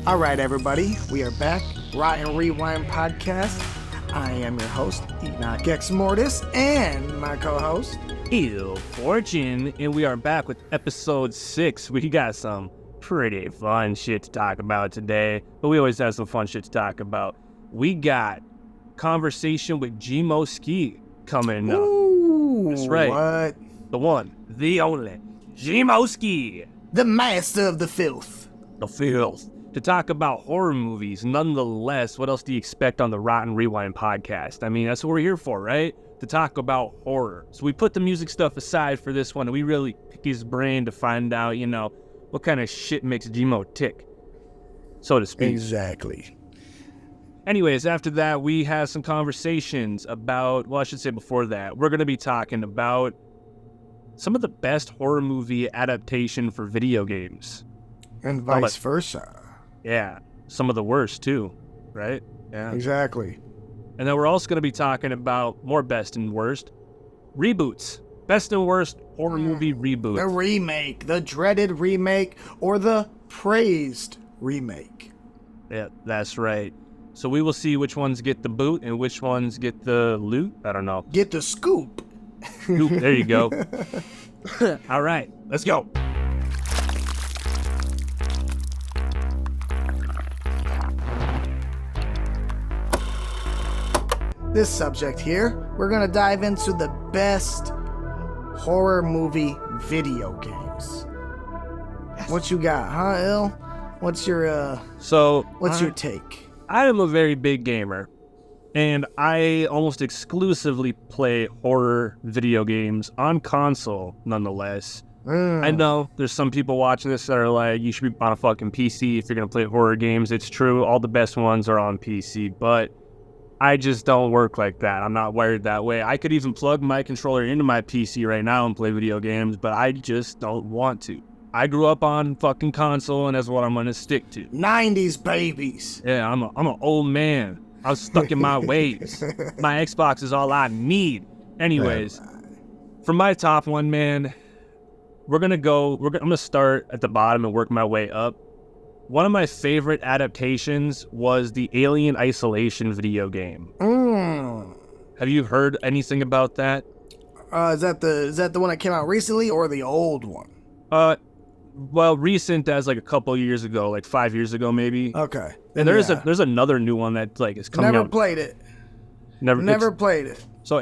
All right, everybody, we are back. Rotten Rewind Podcast. I am your host, Enokh Xmortiz, and my co-host, Ill Fortune, and we are back with episode 6. We got some pretty fun shit to talk about today, but we always have some fun shit to talk about. We got conversation with Skee coming up. Ooh, that's right. What? The one, the only, Skee. The master of the filth. The filth. To talk about horror movies. Nonetheless, what else do you expect on the Rotten Rewind podcast? I mean, that's what we're here for, right? To talk about horror. So we put the music stuff aside for this one, and we really pick his brain to find out, what kind of shit makes Gmo tick, so to speak. Exactly. Anyways, after that, we have some conversations about, well, I should say before that, we're going to be talking about some of the best horror movie adaptation for video games. And vice versa. Yeah, some of the worst too, right? Yeah, exactly. And then we're also going to be talking about more best and worst reboots, best and worst horror movie reboots. The remake, the dreaded remake, or the praised remake. Yeah, that's right. So we will see which ones get the boot and which ones get the loot. I don't know. Get the scoop. Scoop, there you go. All right, let's go. This subject here, we're going to dive into the best horror movie video games. What you got, huh, Il? What's your, what's your take? I am a very big gamer, and I almost exclusively play horror video games on console, nonetheless. I know there's some people watching this that are like, you should be on a fucking PC if you're going to play horror games. It's true, all the best ones are on PC, but I just don't work like that. I'm not wired that way. I could even plug my controller into my PC right now and play video games, but I just don't want to. I grew up on fucking console, and that's what I'm going to stick to. 90s babies. Yeah, I'm an old man. I was stuck in my ways. My Xbox is all I need. Anyways, for my top one, man, I'm going to start at the bottom and work my way up. One of my favorite adaptations was the Alien Isolation video game. Have you heard anything about that? Is that the one that came out recently or the old one? Well, recent as like a couple years ago, like 5 years ago maybe. Okay. And there's another new one that like is coming out. Never played it. Never played it. So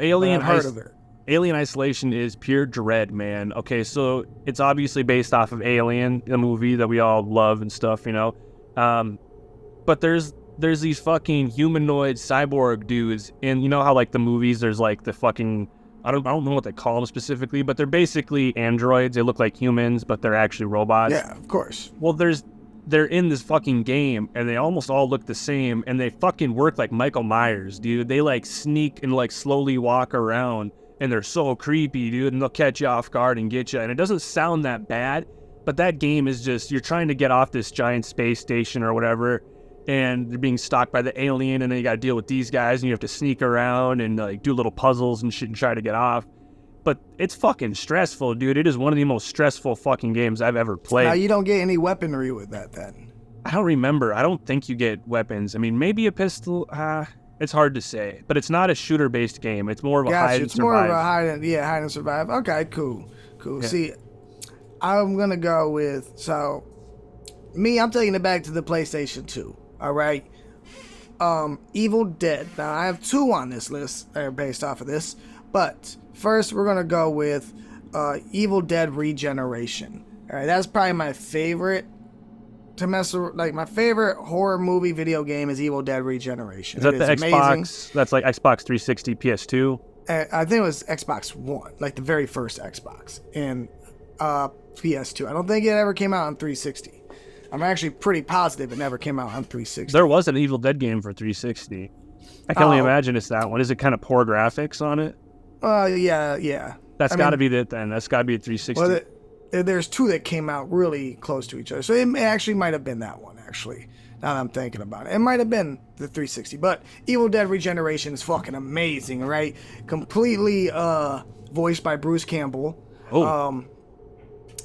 Alien Isolation is pure dread, man. Okay, so it's obviously based off of Alien, the movie that we all love and stuff, but there's these fucking humanoid cyborg dudes, and you know how like the movies, there's like the fucking, I don't know what they call them specifically, but they're basically androids. They look like humans, but they're actually robots. Yeah, of course. Well, they're in this fucking game, and they almost all look the same, and they fucking work like Michael Myers, dude. They like sneak and like slowly walk around. And they're so creepy, dude, and they'll catch you off guard and get you. And it doesn't sound that bad, but that game is just, you're trying to get off this giant space station or whatever, and you're being stalked by the alien, and then you gotta deal with these guys, and you have to sneak around and like do little puzzles and shit and try to get off. But it's fucking stressful, dude. It is one of the most stressful fucking games I've ever played. Now, you don't get any weaponry with that, then? I don't remember. I don't think you get weapons. I mean, maybe a pistol, it's hard to say, but it's not a shooter-based game. It's more of a hide and survive. It's more of a hide and survive. Okay, cool. Yeah. See, I'm gonna go with I'm taking it back to the PlayStation 2. All right, Evil Dead. Now I have 2 on this list that are based off of this, but first we're gonna go with Evil Dead Regeneration. All right, that's probably my favorite. My favorite horror movie video game is Evil Dead Regeneration. Is that the Xbox? Amazing. That's like Xbox 360, PS2? I think it was Xbox One, like the very first Xbox, and PS2. I don't think it ever came out on 360. I'm actually pretty positive it never came out on 360. There was an Evil Dead game for 360. I can only imagine it's that one. Is it kind of poor graphics on it? Yeah. That's got to be it then. That's got to be a 360. Well, there's 2 that came out really close to each other. So it actually might have been that one, actually. Now that I'm thinking about it. It might have been the 360. But Evil Dead Regeneration is fucking amazing, right? Completely voiced by Bruce Campbell.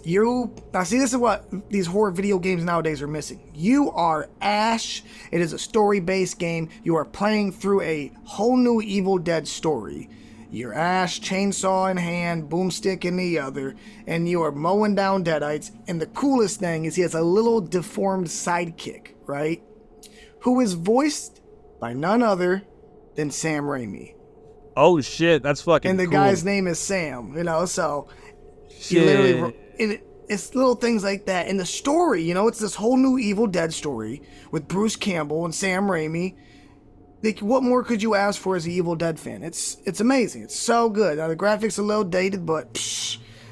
Now see, this is what these horror video games nowadays are missing. You are Ash. It is a story-based game. You are playing through a whole new Evil Dead story. You're Ash, chainsaw in hand, boomstick in the other, and you are mowing down deadites. And the coolest thing is he has a little deformed sidekick, right? Who is voiced by none other than Sam Raimi. Oh shit, that's fucking And the cool. guy's name is Sam, so he Shit. literally, it's little things like that. And the story, it's this whole new Evil Dead story with Bruce Campbell and Sam Raimi. Like, what more could you ask for as an Evil Dead fan? It's amazing. It's so good. Now, the graphics are a little dated, but,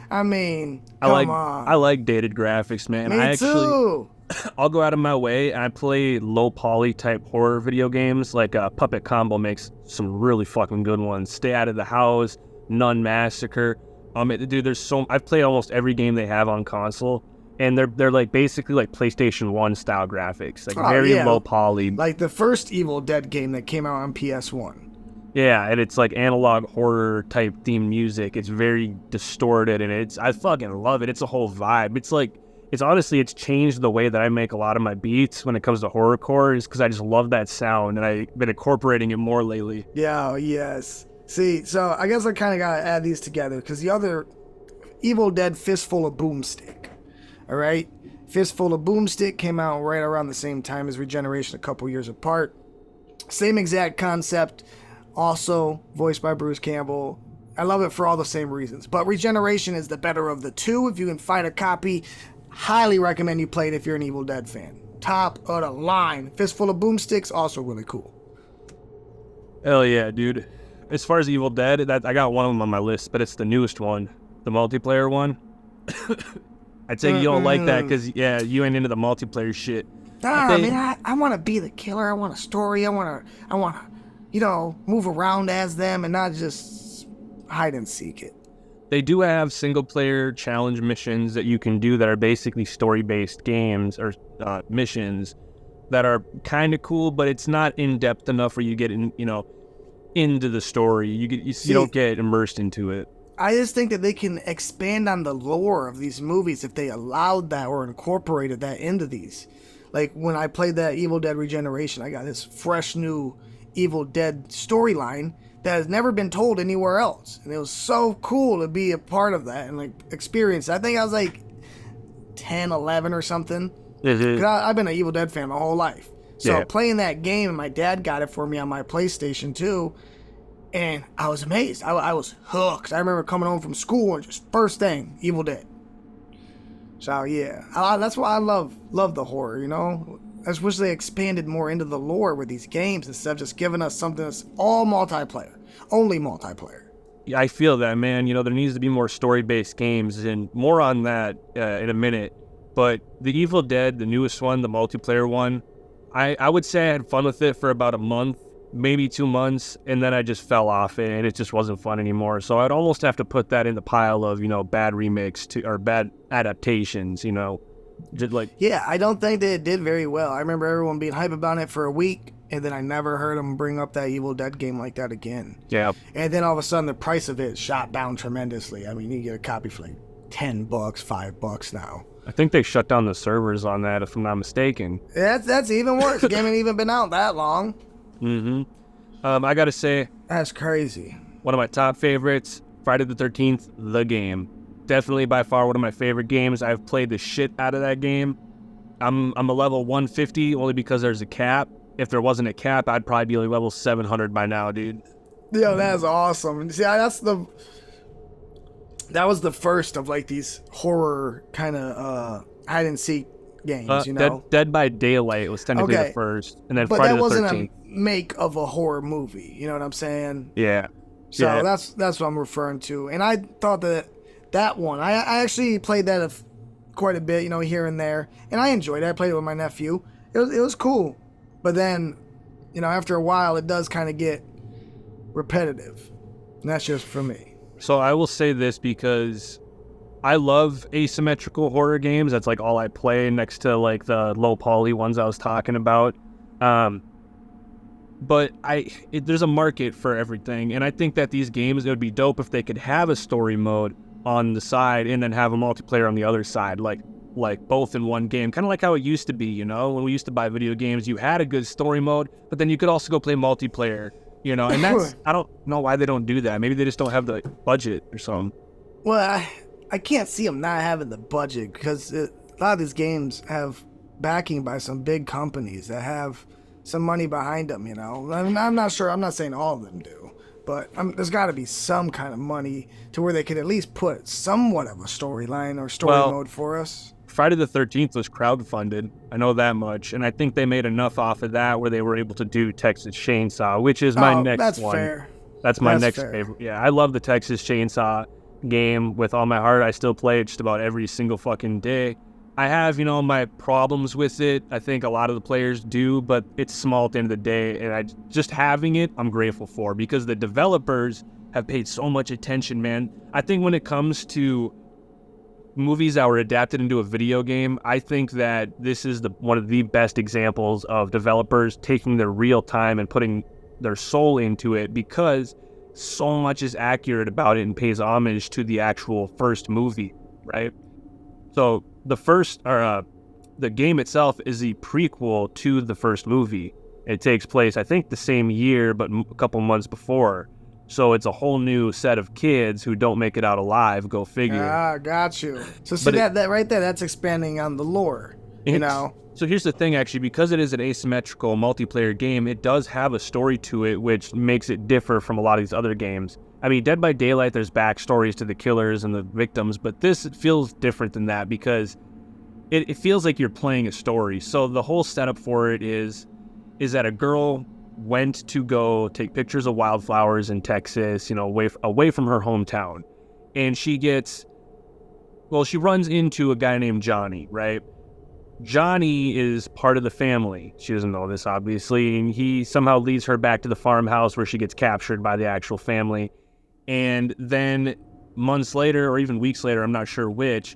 come on. I like dated graphics, man. Me too. I'll go out of my way and I play low poly type horror video games. Like Puppet Combo makes some really fucking good ones. Stay Out of the House, Nun Massacre. Dude, I've played almost every game they have on console, and they're like basically like PlayStation 1 style graphics, like very low poly. Like the first Evil Dead game that came out on PS1. Yeah, and it's like analog horror type themed music. It's very distorted, and I fucking love it. It's a whole vibe. It's changed the way that I make a lot of my beats when it comes to horrorcore, is because I just love that sound, and I've been incorporating it more lately. Yeah, yes. See, so I guess I kind of got to add these together, because the other Evil Dead Fistful of Boomstick, all right? Fistful of Boomstick came out right around the same time as Regeneration, a couple years apart. Same exact concept, also voiced by Bruce Campbell. I love it for all the same reasons, but Regeneration is the better of the two. If you can find a copy, highly recommend you play it if you're an Evil Dead fan. Top of the line. Fistful of Boomsticks, also really cool. Hell yeah, dude. As far as Evil Dead, I got one of them on my list, but it's the newest one, the multiplayer one. I'd say you don't like that because, you ain't into the multiplayer shit. I want to be the killer. I want a story. I want to, move around as them and not just hide and seek it. They do have single-player challenge missions that you can do that are basically story-based games or missions that are kind of cool, but it's not in-depth enough where you get into the story. You don't get immersed into it. I just think that they can expand on the lore of these movies if they allowed that or incorporated that into these. Like when I played that Evil Dead Regeneration, I got this fresh new Evil Dead storyline that has never been told anywhere else. And it was so cool to be a part of that and like experience. I think I was like 10, 11 or something. Because I've been an Evil Dead fan my whole life. So playing that game, and my dad got it for me on my PlayStation 2, and I was amazed. I was hooked. I remember coming home from school and just first thing, Evil Dead. So yeah, that's why I love the horror, I just wish they expanded more into the lore with these games instead of just giving us something that's all multiplayer. Only multiplayer. Yeah, I feel that, man. There needs to be more story-based games, and more on that in a minute. But the Evil Dead, the newest one, the multiplayer one, I would say I had fun with it for about a month, maybe 2 months, and then I just fell off it, and it just wasn't fun anymore. So I'd almost have to put that in the pile of, bad remakes or bad adaptations, Yeah, I don't think that it did very well. I remember everyone being hype about it for a week, and then I never heard them bring up that Evil Dead game like that again. Yeah. And then all of a sudden, the price of it shot down tremendously. I mean, you get a copy for like $10, $5 now. I think they shut down the servers on that, if I'm not mistaken. That's even worse. The game ain't even been out that long. I gotta say, that's crazy. One of my top favorites, Friday the 13th, the game. Definitely by far one of my favorite games. I've played the shit out of that game. I'm a level 150 only because there's a cap. If there wasn't a cap, I'd probably be like level 700 by now, dude. Yo, that's awesome. See, that was the first of like these horror kind of hide and seek games, Dead by Daylight was technically the first, and then Friday the 13th. But that wasn't a make of a horror movie, you know what I'm saying? Yeah. So that's what I'm referring to. And I thought that one, I actually played that quite a bit, here and there, and I enjoyed it. I played it with my nephew. It was cool, but then, after a while, it does kind of get repetitive, and that's just for me. So I will say this because I love asymmetrical horror games. That's like all I play next to like the low poly ones I was talking about. But there's a market for everything, and I think that these games, it would be dope if they could have a story mode on the side and then have a multiplayer on the other side, like both in one game, kind of like how it used to be, you know, when we used to buy video games. You had a good story mode, but then you could also go play multiplayer, you know. And that's I don't know why they don't do that. Maybe they just don't have the budget or something. Well, I can't see them not having the budget, because a lot of these games have backing by some big companies that have some money behind them, you know. I mean, I'm not sure. I'm not saying all of them do, but there's got to be some kind of money to where they could at least put somewhat of a storyline or story mode for us. Friday the 13th was crowdfunded. I know that much. And I think they made enough off of that where they were able to do Texas Chainsaw, which is my next that's one. Fair. That's my next fair. favorite. Yeah, I love the Texas Chainsaw game with all my heart. I still play it just about every single fucking day. I have, you know, my problems with it. I think a lot of the players do, but it's small at the end of the day. And just having it, I'm grateful for, because the developers have paid so much attention, man. I think when it comes to movies that were adapted into a video game, I think that this is one of the best examples of developers taking their real time and putting their soul into it, because so much is accurate about it and pays homage to the actual first movie, right? So the game itself is the prequel to the first movie. It takes place, I think, the same year, but a couple months before. So it's a whole new set of kids who don't make it out alive. Go figure. Ah, got you. So see, that right there, that's expanding on the lore, you know? So here's the thing, actually, because it is an asymmetrical multiplayer game, it does have a story to it, which makes it differ from a lot of these other games. I mean, Dead by Daylight, there's backstories to the killers and the victims, but this feels different than that, because it feels like you're playing a story. So the whole setup for it is that a girl went to go take pictures of wildflowers in Texas, you know, away from her hometown. And she runs into a guy named Johnny, right? Johnny is part of the family. She doesn't know this, obviously, and he somehow leads her back to the farmhouse where she gets captured by the actual family. And then months later, or even weeks later, I'm not sure which,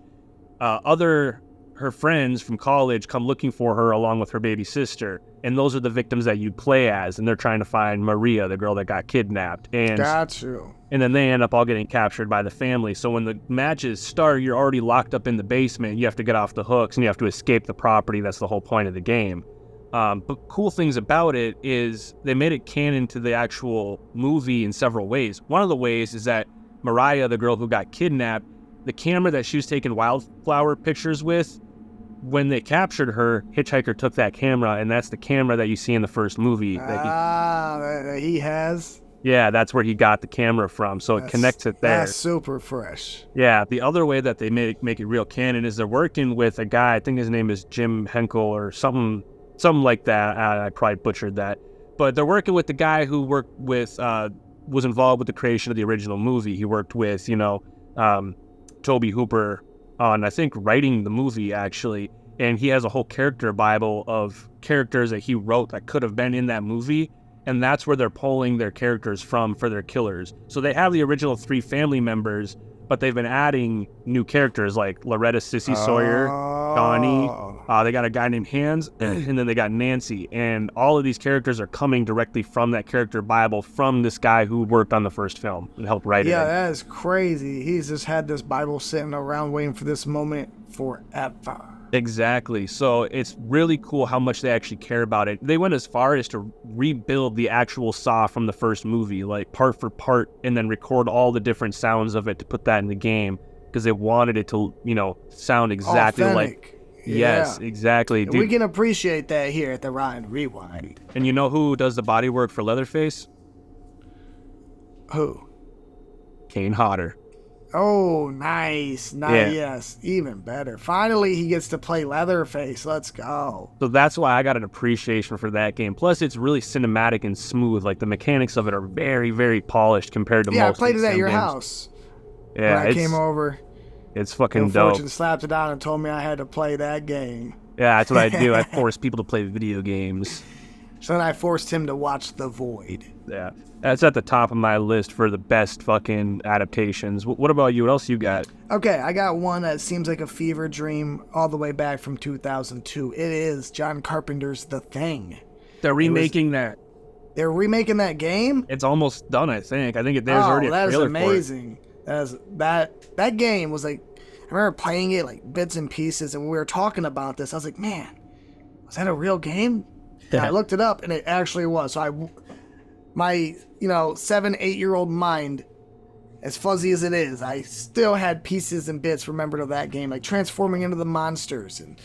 her friends from college come looking for her along with her baby sister. And those are the victims that you play as, and they're trying to find Maria, the girl that got kidnapped. And got you. And then they end up all getting captured by the family. So when the matches start, you're already locked up in the basement. You have to get off the hooks, and you have to escape the property. That's the whole point of the game. But cool things about it is they made it canon to the actual movie in several ways. One of the ways is that Mariah, the girl who got kidnapped, the camera that she was taking wildflower pictures with, when they captured her, Hitchhiker took that camera, and that's the camera that you see in the first movie. That he has? Yeah, that's where he got the camera from, so it connects it there. That's super fresh. Yeah, the other way that they make it real canon is they're working with a guy, I think his name is Jim Henkel or something like that. I probably butchered that. But they're working with the guy who was involved with the creation of the original movie. He worked with, Toby Hooper on, I think, writing the movie, actually. And he has a whole character bible of characters that he wrote that could have been in that movie. And that's where they're pulling their characters from for their killers. So they have the original 3 family members, but they've been adding new characters like Loretta Sissy Sawyer, Donnie. They got a guy named Hans, and then they got Nancy. And all of these characters are coming directly from that character bible from this guy who worked on the first film and helped write it. Yeah, that is crazy. He's just had this Bible sitting around waiting for this moment forever. Exactly. So it's really cool how much they actually care about it. They went as far as to rebuild the actual Saw from the first movie, like part for part, and then record all the different sounds of it to put that in the game, because they wanted it to, sound exactly authentic. Yes, exactly. Dude. We can appreciate that here at the Ryan Rewind. And you know who does the body work for Leatherface? Who? Kane Hodder. Oh, nice. Yeah. Yes, even better. Finally, he gets to play Leatherface. Let's go. So that's why I got an appreciation for that game. Plus, it's really cinematic and smooth. Like, the mechanics of it are very, very polished compared to most. Yeah, I played it at your games. House. Yeah, when I came over. It's fucking dope. Unfortunately, slapped it down and told me I had to play that game. Yeah, that's what I do. I force people to play video games. So then I forced him to watch The Void. Yeah, that's at the top of my list for the best fucking adaptations. What about you? What else you got? Okay, I got one that seems like a fever dream all the way back from 2002. It is John Carpenter's The Thing. They're remaking that. They're remaking that game? It's almost done, I think. There's already a trailer that is amazing. That game was like, I remember playing it like bits and pieces, and we were talking about this. I was like, man, was that a real game? And I looked it up, and it actually was. So my 7-8-year-old mind, as fuzzy as it is, I still had pieces and bits remembered of that game, like transforming into the monsters, and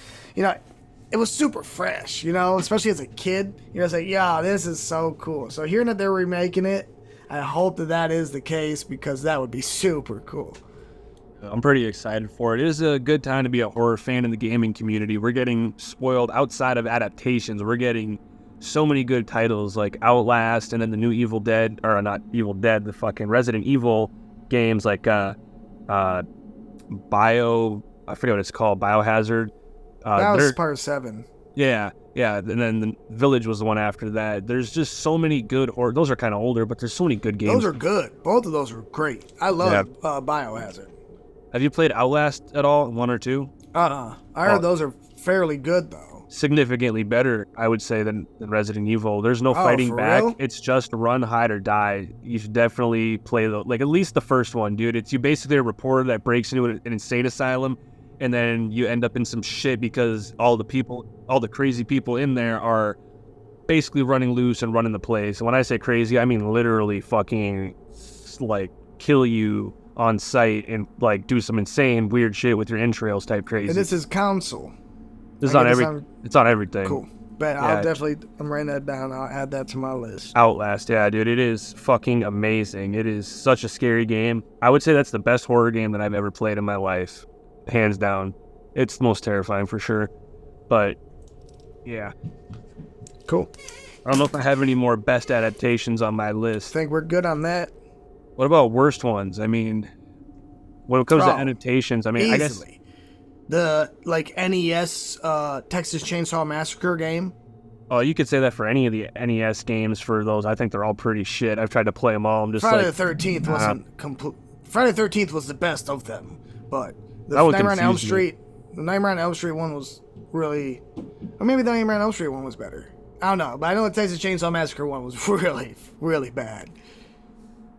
it was super fresh, especially as a kid. It's like, yeah, this is so cool. So hearing that they're remaking it, I hope that is the case, because that would be super cool. I'm pretty excited for it. It is a good time to be a horror fan in the gaming community. We're getting spoiled outside of adaptations. We're getting so many good titles like Outlast, and then the new Evil Dead, or not Evil Dead, the fucking Resident Evil games like I forget what it's called, Biohazard. That was part 7. Yeah, and then the Village was the one after that. There's just so many good horror. Those are kind of older, but there's so many good games. Those are good. Both of those are great. I love Biohazard. Have you played Outlast at all, 1 or 2? I heard those are fairly good, though. Significantly better, I would say, than Resident Evil. There's no fighting back. Real? It's just run, hide, or die. You should definitely play at least the first one, dude. It's you basically a reporter that breaks into an insane asylum, and then you end up in some shit because all the crazy people in there are basically running loose and running the place. And when I say crazy, I mean literally fucking like kill you on sight and like do some insane weird shit with your entrails type crazy. And this is console. This is on it's on everything. Cool. But yeah. I'm writing that down. I'll add that to my list. Outlast, yeah, dude, it is fucking amazing. It is such a scary game. I would say that's the best horror game that I've ever played in my life. Hands down. It's the most terrifying for sure. But yeah. Cool. I don't know if I have any more best adaptations on my list. Think we're good on that? What about worst ones? I mean, when it comes to adaptations, I mean, easily. The NES Texas Chainsaw Massacre game. Oh, you could say that for any of the NES games. For those, I think they're all pretty shit. I've tried to play them all. I'm just Friday the 13th wasn't complete. Friday the 13th was the best of them, but the Nightmare on Elm Street one was really, or maybe the Nightmare on Elm Street one was better. I don't know, but I know the Texas Chainsaw Massacre one was really, really bad.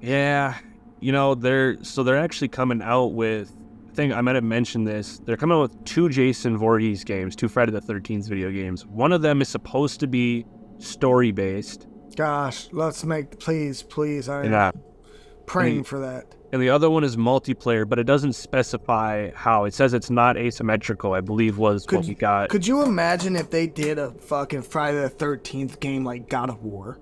Yeah, they're actually coming out with. I think I might have mentioned this. They're coming out with 2 Jason Voorhees games, 2 Friday the 13th video games. One of them is supposed to be story-based. Gosh, let's please, I'm praying for that. And the other one is multiplayer, but it doesn't specify how. It says it's not asymmetrical, I believe what we got. Could you imagine if they did a fucking Friday the 13th game like God of War?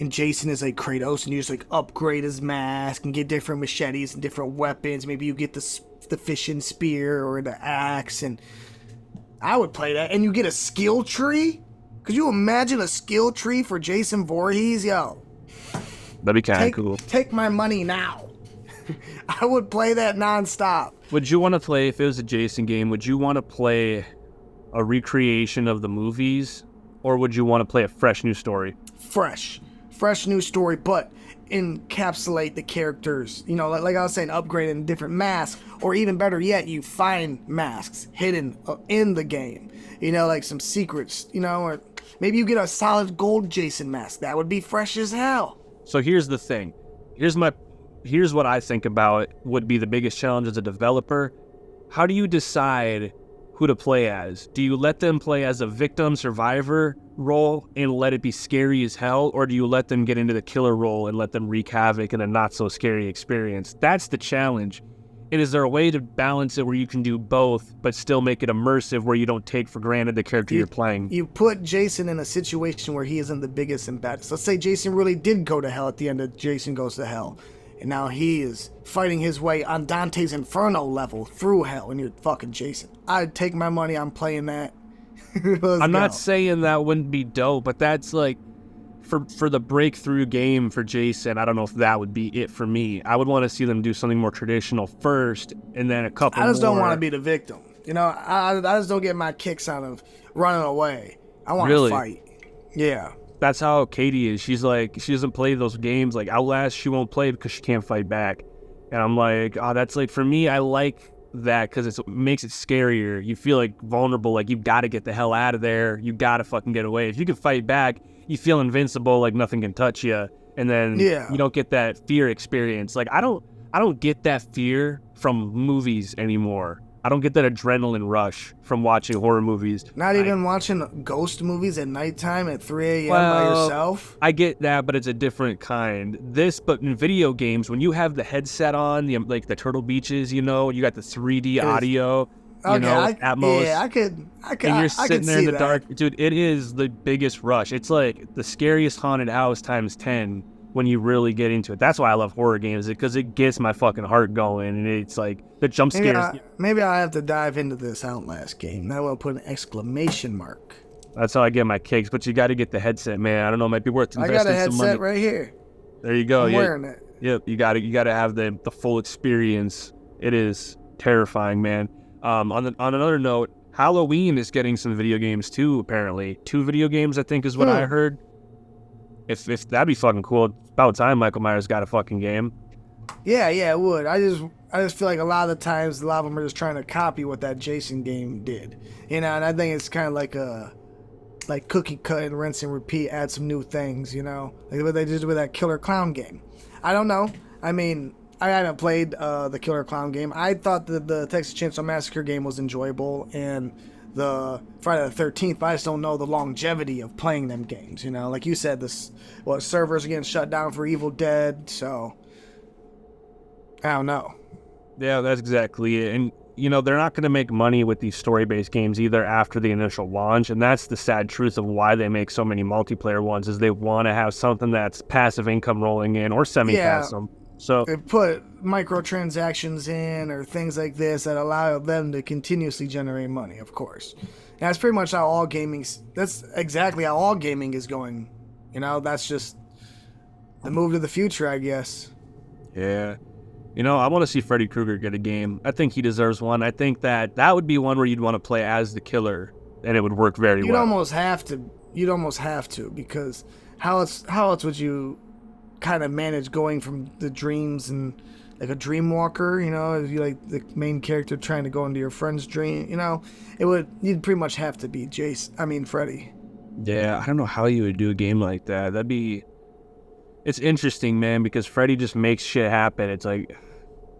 And Jason is like Kratos, and you just like upgrade his mask and get different machetes and different weapons. Maybe you get the fishing spear or the axe, and I would play that. And you get a skill tree. Could you imagine a skill tree for Jason Voorhees? Yo, that'd be kind of cool. Take my money now. I would play that nonstop. Would you want to play, if it was a Jason game, would you want to play a recreation of the movies, or would you want to play a fresh new story? Fresh new story, but encapsulate the characters. Like I was saying, upgrading different masks, or even better yet, you find masks hidden in the game. Like some secrets. Or maybe you get a solid gold Jason mask. That would be fresh as hell. So here's the thing. Here's what I think about would be the biggest challenge as a developer. How do you decide who to play as? Do you let them play as a victim survivor role and let it be scary as hell, or do you let them get into the killer role and let them wreak havoc in a not so scary experience? That's the challenge. And is there a way to balance it where you can do both but still make it immersive, where you don't take for granted the character you're playing? You put Jason in a situation where he isn't the biggest and baddest. Let's say Jason really did go to hell at the end of Jason Goes to Hell, and now he is fighting his way on Dante's Inferno level through hell, and you're fucking Jason. I'd take my money on playing that. I'm not saying that wouldn't be dope, but that's like for the breakthrough game for Jason. I don't know if that would be it for me. I would want to see them do something more traditional first, and then a couple. I just don't want to be the victim. I just don't get my kicks out of running away. I want to fight. Yeah. That's how Katie is. She's like, she doesn't play those games like Outlast. She won't play because she can't fight back. And I'm like, oh, that's like, for me, I like that because it makes it scarier. You feel like vulnerable, like you've got to get the hell out of there. You got to fucking get away. If you can fight back, you feel invincible, like nothing can touch you. And then you don't get that fear experience. Like, I don't I don't get that fear from movies anymore. I don't get that adrenaline rush from watching horror movies. Not even watching ghost movies at nighttime at 3 a.m. by Well, yourself? I get that, but it's a different kind. But in video games, when you have the headset on, like the Turtle Beaches, you got the 3D audio, Atmos. Yeah, I could. And you're sitting there in the dark. Dude, it is the biggest rush. It's like the scariest haunted house times 10 when you really get into it. That's why I love horror games, because it gets my fucking heart going, and it's like the jump scares. Maybe I'll have to dive into this Outlast game. Now I'll put an exclamation mark. That's how I get my kicks, but you got to get the headset, man. I don't know, it might be worth investing some money. I got a headset right here. There you go. I'm wearing it. Yep, you got to have the full experience. It is terrifying, man. On another note, Halloween is getting some video games too, apparently. 2 video games, I think, is what I heard. If that'd be fucking cool. It's about time Michael Myers got a fucking game. Yeah, it would. I just feel like a lot of the times, a lot of them are just trying to copy what that Jason game did. And I think it's kind of like cookie cut and rinse and repeat, add some new things, like what they did with that Killer Clown game. I don't know. I mean, I haven't played the Killer Clown game. I thought that the Texas Chainsaw Massacre game was enjoyable, and the Friday the 13th, but I just don't know the longevity of playing them games. Like you said, servers are getting shut down for Evil Dead, so I don't know. Yeah, that's exactly it. And they're not going to make money with these story-based games either after the initial launch, and that's the sad truth of why they make so many multiplayer ones, is they want to have something that's passive income rolling in, or semi-passive. So they put microtransactions in or things like this that allow them to continuously generate money, of course. And that's pretty much how that's exactly how all gaming is going. That's just the move to the future, I guess. Yeah. I want to see Freddy Krueger get a game. I think he deserves one. I think that would be one where you'd want to play as the killer, and it would work very well. You'd almost have to, because how else would you kind of manage going from the dreams and like a dream walker, if you like the main character trying to go into your friend's dream, you'd pretty much have to be Freddy. Yeah, I don't know how you would do a game like that. It's interesting, man, because Freddy just makes shit happen. It's like,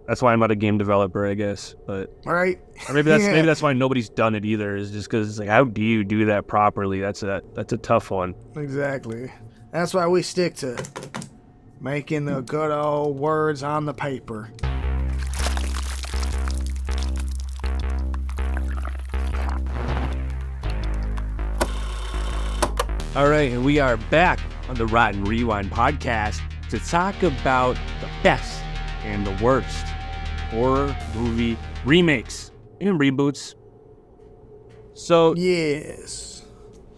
that's why I'm not a game developer, I guess. But right, or maybe that's why nobody's done it either. Is just because it's like, how do you do that properly? That's a tough one. Exactly. That's why we stick to making the good old words on the paper. All right, and we are back on the Rotten Rewind podcast to talk about the best and the worst horror movie remakes and reboots. So yes,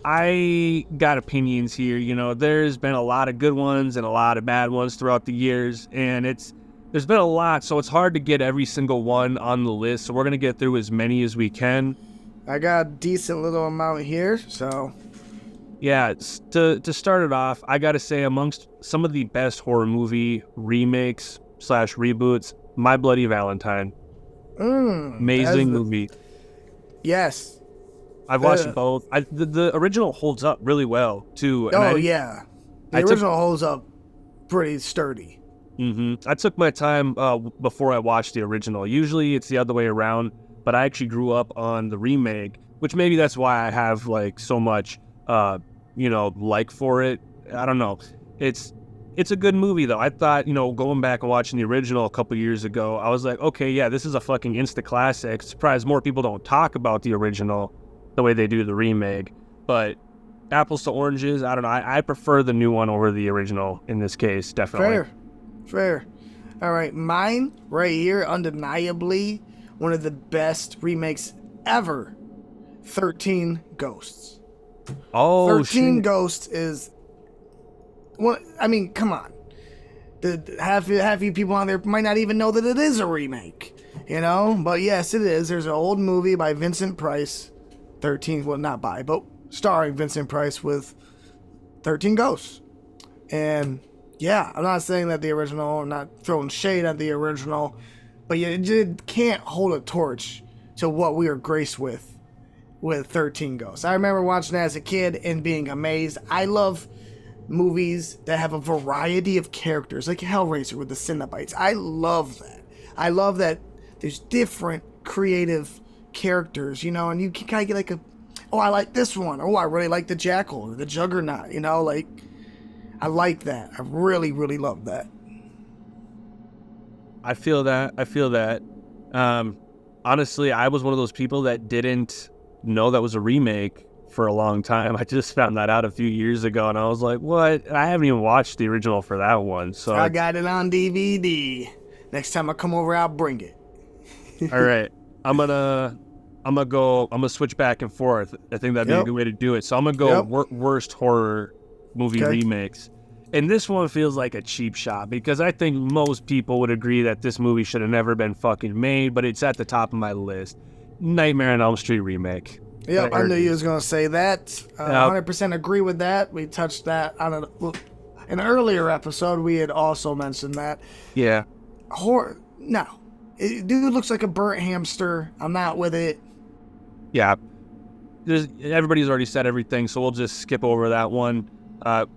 I got opinions here. There's been a lot of good ones and a lot of bad ones throughout the years, and there's been a lot, so it's hard to get every single one on the list. So we're gonna get through as many as we can. I got a decent little amount here, so yeah. To start it off, I gotta say, amongst some of the best horror movie remakes / reboots, My Bloody Valentine. Amazing movie. Yes. I've watched both. The original holds up really well, too. The original holds up pretty sturdy. Mm-hmm. I took my time before I watched the original. Usually it's the other way around, but I actually grew up on the remake, which maybe that's why I have so much, like for it. I don't know. It's a good movie, though. I thought, going back and watching the original a couple years ago, I was like, okay, yeah, this is a fucking insta classic. Surprised more people don't talk about the original the way they do the remake. But apples to oranges, I don't know. I prefer the new one over the original in this case, definitely. Fair. All right, mine right here, undeniably one of the best remakes ever. 13 Ghosts. Oh, 13 shit. Ghosts is... Well, I mean, come on. Half you people out there might not even know that it is a remake, But yes, it is. There's an old movie by Vincent Price, 13, well, not by, but starring Vincent Price with 13 Ghosts. And yeah, I'm not saying that the original, I'm not throwing shade at the original, but you can't hold a torch to what we are graced with 13 Ghosts. I remember watching it as a kid and being amazed. I love movies that have a variety of characters, like Hellraiser with the Cenobites. I love that. I love that there's different creative characters, you know, and you can kind of get like oh, I like this one. Oh, I really like the Jackal or the Juggernaut, you know, like, I like that. I really, really love that. I feel that. Honestly, I was one of those people that didn't know that was a remake for a long time. I just found that out a few years ago, and I was like, what? I haven't even watched the original for that one. So I got it on DVD. Next time I come over, I'll bring it. All right. I'm gonna switch back and forth. I think that'd be a good way to do it. So I'm gonna go worst horror movie remakes. And this one feels like a cheap shot because I think most people would agree that this movie should have never been fucking made, but it's at the top of my list. Nightmare on Elm Street remake. Yep, I knew you was gonna say that. 100% agree with that. We touched that on an earlier episode. We had also mentioned that. Yeah. Horror? No. Dude looks like a burnt hamster. I'm not with it. Yeah. Everybody's already said everything, so we'll just skip over that one.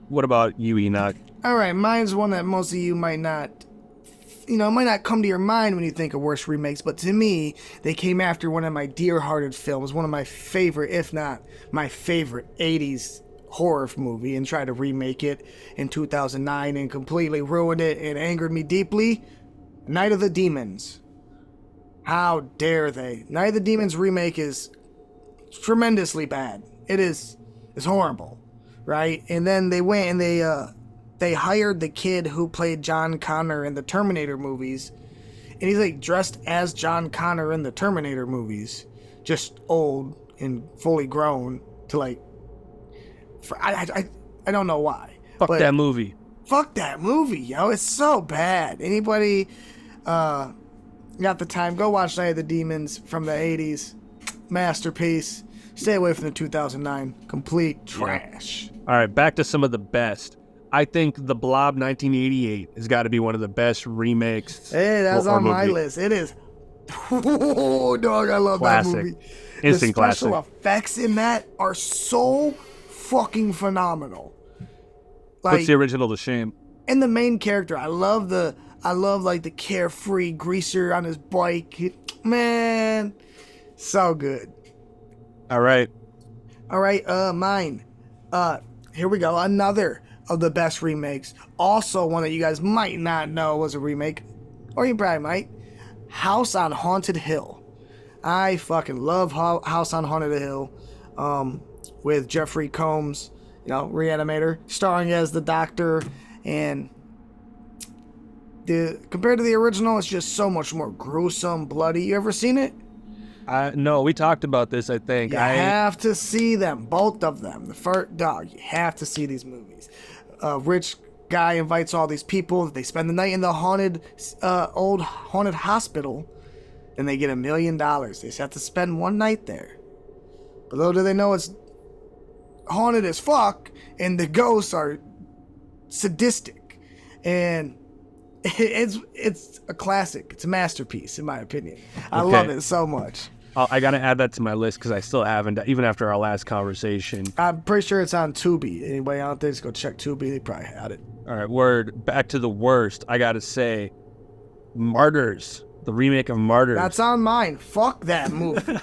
What about you, Enokh? All right, mine's one that most of you might not come to your mind when you think of worst remakes, but to me, they came after one of my dear-hearted films, one of my favorite, if not my favorite 80s horror movie, and tried to remake it in 2009 and completely ruined it and angered me deeply. Night of the Demons. How dare they? Night of the Demons remake is tremendously bad. It's horrible, right? And then they went and they hired the kid who played John Connor in the Terminator movies, and he's like dressed as John Connor in the Terminator movies, just old and fully grown to like. I don't know why. Fuck that movie. Fuck that movie, yo! It's so bad. Anybody got the time? Go watch Night of the Demons from the '80s, masterpiece. Stay away from the 2009 complete trash. All right, back to some of the best. I think The Blob 1988 has got to be one of the best remakes. Hey, that's on my list. It is. Oh, dog, I love that movie. Instant classic. The special effects in that are so fucking phenomenal. Like, puts the original to shame. And the main character, I love like the carefree greaser on his bike. Man, so good. All right, mine. Here we go. Another of the best remakes. Also one that you guys might not know was a remake, or you probably might. House on Haunted Hill. I fucking love House on Haunted Hill, with Jeffrey Combs, Reanimator, starring as the Doctor, and compared to the original, it's just so much more gruesome, bloody. You ever seen it? No, we talked about this, I think. You have to see them, both of them. The first dog, you have to see these movies. Rich guy invites all these people. They spend the night in the old haunted hospital, and they get $1 million. They just have to spend one night there. But little do they know it's haunted as fuck, and the ghosts are sadistic. And it's a classic. It's a masterpiece, in my opinion. I love it so much. I gotta add that to my list because I still haven't, even after our last conversation. I'm pretty sure it's on Tubi. Anybody out there, just go check Tubi. They probably had it. All right, word. Back to the worst. I gotta say, Martyrs. The remake of Martyrs. That's on mine. Fuck that movie.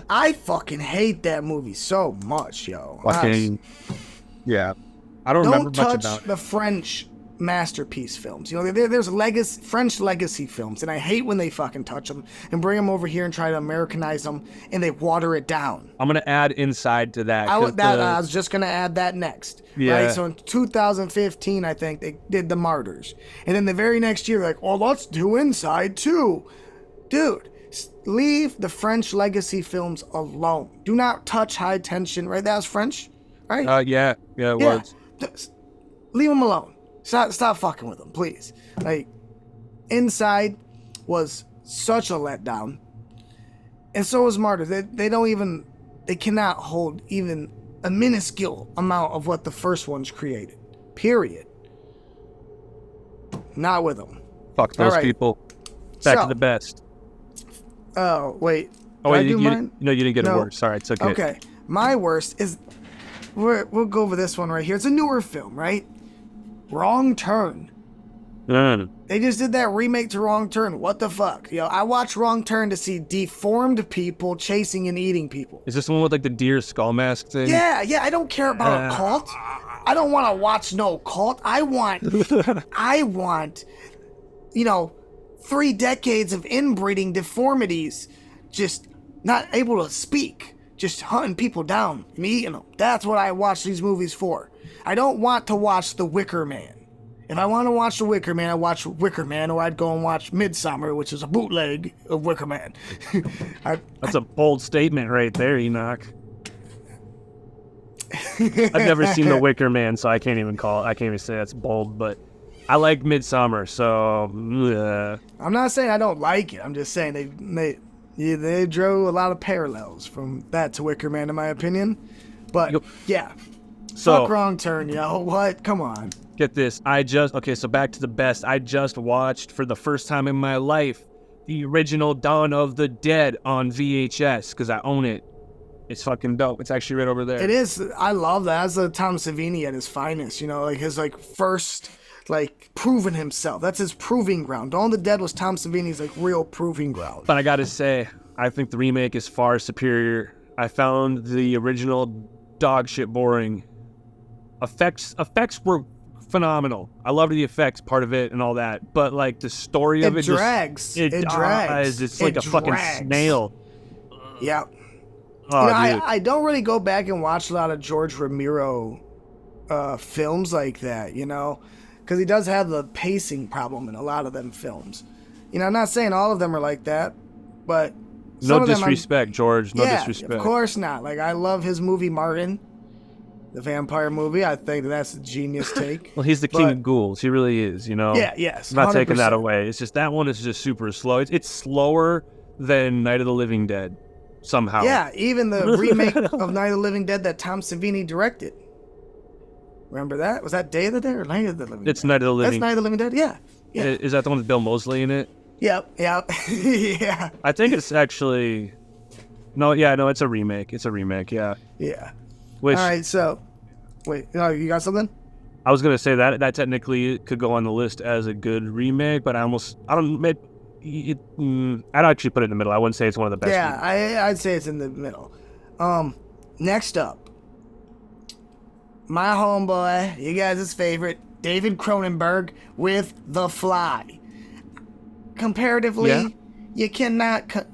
I fucking hate that movie so much, yo. Yeah. I don't remember much about it. Don't touch the French masterpiece films. There's French legacy films, and I hate when they fucking touch them and bring them over here and try to Americanize them, and they water it down. I'm gonna add Inside to that. I was just gonna add that next. Yeah. Right? So in 2015, I think they did The Martyrs, and then the very next year, like, oh, let's do Inside too, dude. Leave the French legacy films alone. Do not touch High Tension. Right? That was French, right? Yeah, it was. Leave them alone. Stop fucking with them, please. Like, Inside was such a letdown, and so was Martyrs. They cannot hold even a minuscule amount of what the first ones created. Period. Not with them. Fuck those people. Back to the best. Oh wait. Oh wait, you didn't get a worst. Sorry, it's okay. Okay, my worst is we'll go over this one right here. It's a newer film, right? Wrong Turn. They just did that remake to Wrong Turn. What the fuck? Yo, I watched Wrong Turn to see deformed people chasing and eating people. Is this the one with like the deer skull mask thing? Yeah, I don't care about a cult. I don't want to watch no cult. I want, 3 decades of inbreeding deformities, just not able to speak, just hunting people down and eating them. That's what I watch these movies for. I don't want to watch The Wicker Man. If I want to watch The Wicker Man, I watch Wicker Man, or I'd go and watch Midsummer, which is a bootleg of Wicker Man. That's a bold statement right there, Enokh. I've never seen The Wicker Man, so I can't even say that's bold, but I like Midsummer, so... I'm not saying I don't like it. I'm just saying they drew a lot of parallels from that to Wicker Man, in my opinion. But, yeah. So, fuck Wrong Turn, yo. What? Come on. Get this. So back to the best. I just watched, for the first time in my life, the original Dawn of the Dead on VHS, because I own it. It's fucking dope. It's actually right over there. It is. I love that. That's Tom Savini at his finest, his, first, proving himself. That's his proving ground. Dawn of the Dead was Tom Savini's, real proving ground. But I gotta say, I think the remake is far superior. I found the original dog shit boring. Effects were phenomenal. I loved the effects part of it and all that, but the story of it drags. It drags. It's like a fucking snail. Yeah. Oh, I don't really go back and watch a lot of George Romero films like that, because he does have the pacing problem in a lot of them films. I'm not saying all of them are like that, but no disrespect, George. No disrespect. Of course not. I love his movie Martin, the vampire movie. I think that's a genius take. Well, he's the king of ghouls. He really is, Yeah, yes. I'm not taking that away. It's just that one is just super slow. It's slower than Night of the Living Dead, somehow. Yeah, even the remake of Night of the Living Dead that Tom Savini directed. Remember that? Was that Day of the Dead or Night of the Living Dead? It's Night of the Living. That's Night of the Living Dead, yeah. Is that the one with Bill Moseley in it? Yep. Yeah. I think it's actually... No, it's a remake. It's a remake, yeah. Yeah. Which... All right, so... Wait, you got something? I was going to say that technically could go on the list as a good remake, but I'd actually put it in the middle. I wouldn't say it's one of the best. Yeah, I'd say it's in the middle. Next up, my homeboy, you guys' favorite, David Cronenberg with The Fly. Comparatively, you cannot...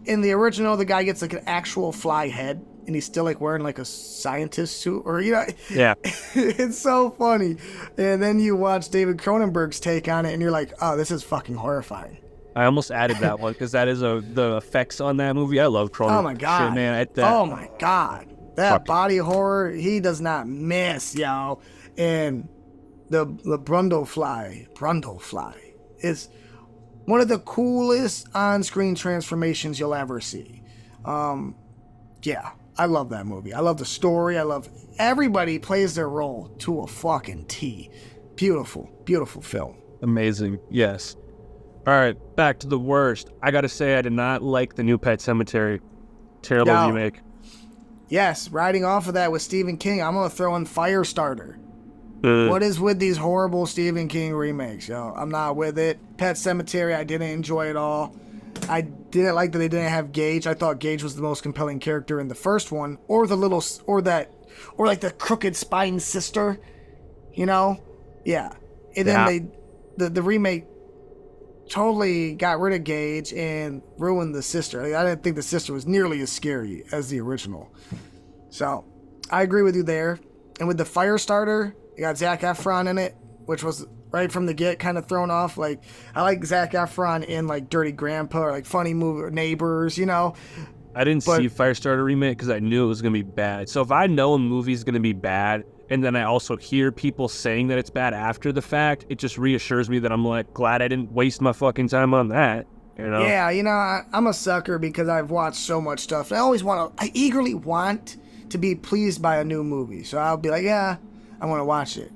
In the original, the guy gets an actual fly head, and he's still wearing a scientist suit, or yeah. It's so funny. And then you watch David Cronenberg's take on it, and you're like, oh, this is fucking horrifying. I almost added that one because that is the effects on that movie. I love Cronenberg. Oh my god, shit, man! Oh my god, that body horror, he does not miss, yo. And the Brundlefly is one of the coolest on-screen transformations you'll ever see. Yeah. I love that movie. I love the story. I love everybody plays their role to a fucking T. Beautiful, beautiful film. Amazing. Yes. All right, back to the worst. I gotta say, I did not like the new Pet Sematary. Terrible remake. Yes, riding off of that with Stephen King, I'm gonna throw in Firestarter. What is with these horrible Stephen King remakes, yo? I'm not with it. Pet Sematary, I didn't enjoy it all. I didn't like that they didn't have Gage. I thought Gage was the most compelling character in the first one, or the crooked spine sister, Yeah. And then the remake totally got rid of Gage and ruined the sister. I didn't think the sister was nearly as scary as the original. So, I agree with you there. And with the Firestarter, you got Zac Efron in it, which was right from the get kind of thrown off. I like Zac Efron in Dirty Grandpa or Funny Movie Neighbors, I didn't see Firestarter remake because I knew it was going to be bad. So if I know a movie's going to be bad, and then I also hear people saying that it's bad after the fact, it just reassures me that I'm glad I didn't waste my fucking time on that. Yeah, I'm a sucker because I've watched so much stuff. And I eagerly want to be pleased by a new movie. So I'll be I want to watch it.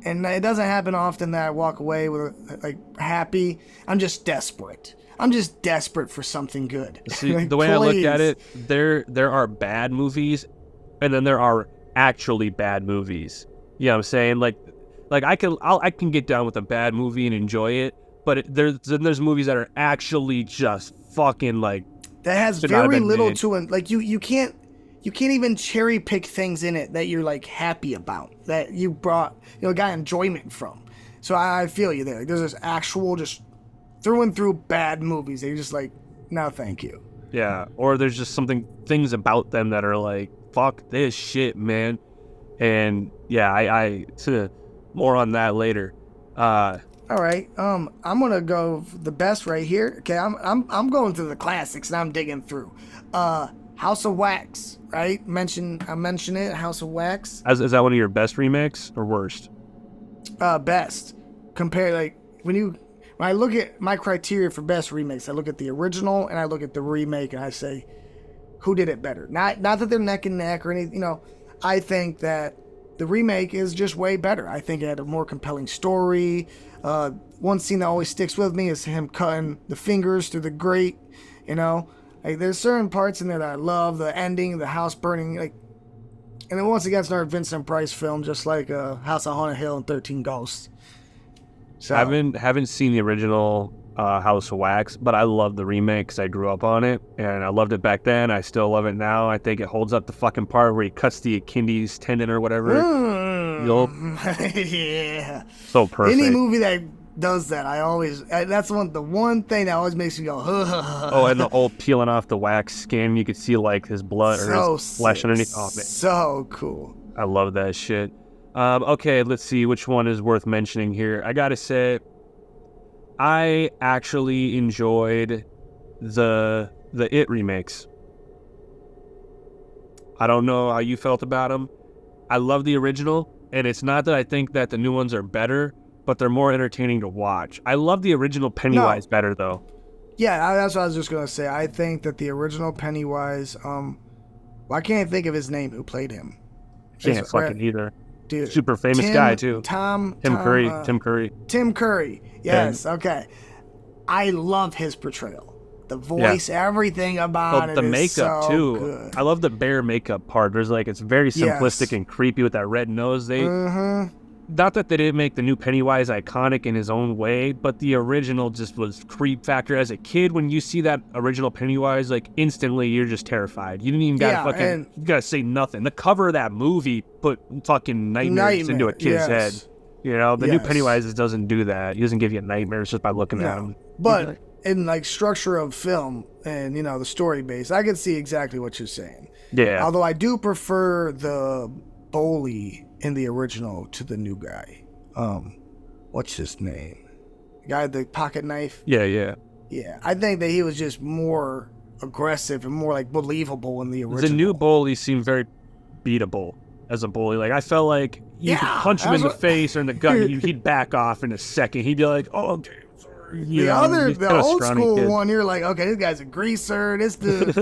And it doesn't happen often that I walk away with happy. I'm just desperate. I'm just desperate for something good. See, the way I look at it, there are bad movies, and then there are actually bad movies. You know what I'm saying? Like I can get down with a bad movie and enjoy it, but there's movies that are actually just fucking like that has very little to it. Like you can't even cherry pick things in it that you're like happy about, that you brought, got enjoyment from. So I feel you there. Like, there's this actual just through and through bad movies that you're just like, no, thank you. Yeah, or there's just things about them that are like, fuck this shit, man. And yeah, I more on that later. All right, I'm gonna go the best right here. Okay, I'm going through the classics and I'm digging through. House of Wax, right? I mentioned it. House of Wax. Is that one of your best remakes or worst? Best. Compare, like when I look at my criteria for best remakes, I look at the original and I look at the remake and I say, who did it better? Not that they're neck and neck or anything. I think that the remake is just way better. I think it had a more compelling story. One scene that always sticks with me is him cutting the fingers through the grate. Like there's certain parts in there that I love. The ending, the house burning, like, and then once again, it's another Vincent Price film, just like House on Haunted Hill and 13 Ghosts. So haven't seen the original House of Wax, but I love the remake because I grew up on it and I loved it back then. I still love it now. I think it holds up the fucking part where he cuts the Achilles tendon or whatever. Yeah. So perfect. Any movie that does that, that's the one thing that always makes me go, oh, and the whole peeling off the wax skin, you could see like his blood or his flesh underneath. Oh, man. So cool. I love that shit. Okay, let's see which one is worth mentioning here. I gotta say, I actually enjoyed the It remakes. I don't know how you felt about them. I love the original, and it's not that I think that the new ones are better, but they're more entertaining to watch. I love the original Pennywise better, though. Yeah, that's what I was just going to say. I think that the original Pennywise, I can't think of his name who played him. Can't fucking either. Dude, super famous guy, too. Tim Curry. Tim Curry. Yes, okay. I love his portrayal. The voice, everything about it. The makeup, so too. Good. I love the bear makeup part. There's it's very simplistic and creepy with that red nose. Not that they didn't make the new Pennywise iconic in his own way, but the original just was creep factor. As a kid, when you see that original Pennywise, instantly you're just terrified. You didn't even gotta you gotta say nothing. The cover of that movie put fucking nightmares into a kid's head. The new Pennywise doesn't do that. He doesn't give you nightmares just by looking at him. But in structure of film and the story base, I can see exactly what you're saying. Yeah. Although I do prefer the bully in the original to the new guy. What's his name? The guy with the pocket knife? Yeah. I think that he was just more aggressive and more believable in the original. The new bully seemed very beatable as a bully. I felt like you could punch him in the face or in the gut and he'd back off in a second. He'd be like, oh, okay, sorry. The old school one, you're like, okay, this guy's a greaser. This dude,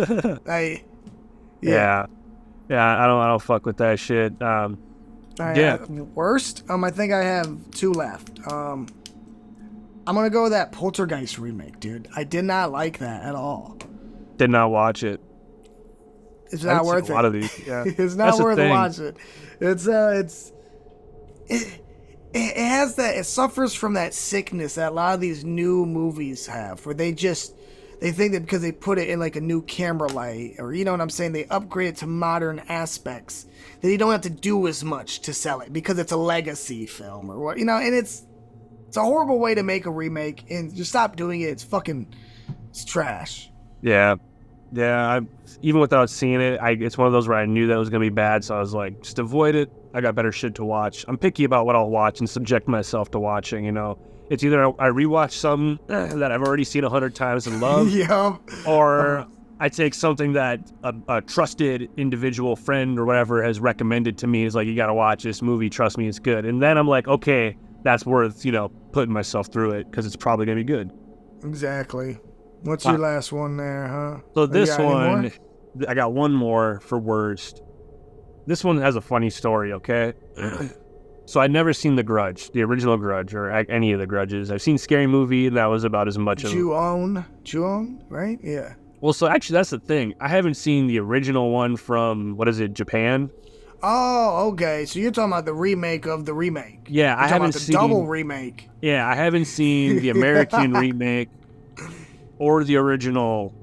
Yeah, I don't fuck with that shit. Worst? I think I have two left. I'm gonna go with that Poltergeist remake, dude. I did not like that at all. Did not watch it. It's not worth it. A lot of these, yeah. It's not worth watching. It has that. It suffers from that sickness that a lot of these new movies have, where they think that because they put it in a new camera light, or you know what I'm saying, they upgrade it to modern aspects, that you don't have to do as much to sell it because it's a legacy film or what, and it's a horrible way to make a remake, and just stop doing it. It's trash. Yeah. Even without seeing it, it's one of those where I knew that it was gonna be bad, so I was like, just avoid it. I got better shit to watch. I'm picky about what I'll watch and subject myself to watching. It's either I rewatch something that I've already seen 100 times and love, or I take something that a trusted individual friend or whatever has recommended to me. Is like, you got to watch this movie. Trust me, it's good. And then I'm like, okay, that's worth putting myself through it because it's probably gonna be good. Exactly. What's your last one there, huh? So this one, I got one more for worst. This one has a funny story, okay? So I'd never seen The Grudge, the original Grudge, or any of the Grudges. I've seen Scary Movie, and that was about as much of... Ju-on, right? Yeah. Well, so actually, that's the thing. I haven't seen the original one from, Japan? Oh, okay. So you're talking about the remake of the remake. Yeah, You're I talking haven't about the seen. double remake. Yeah, I haven't seen the American remake or the original.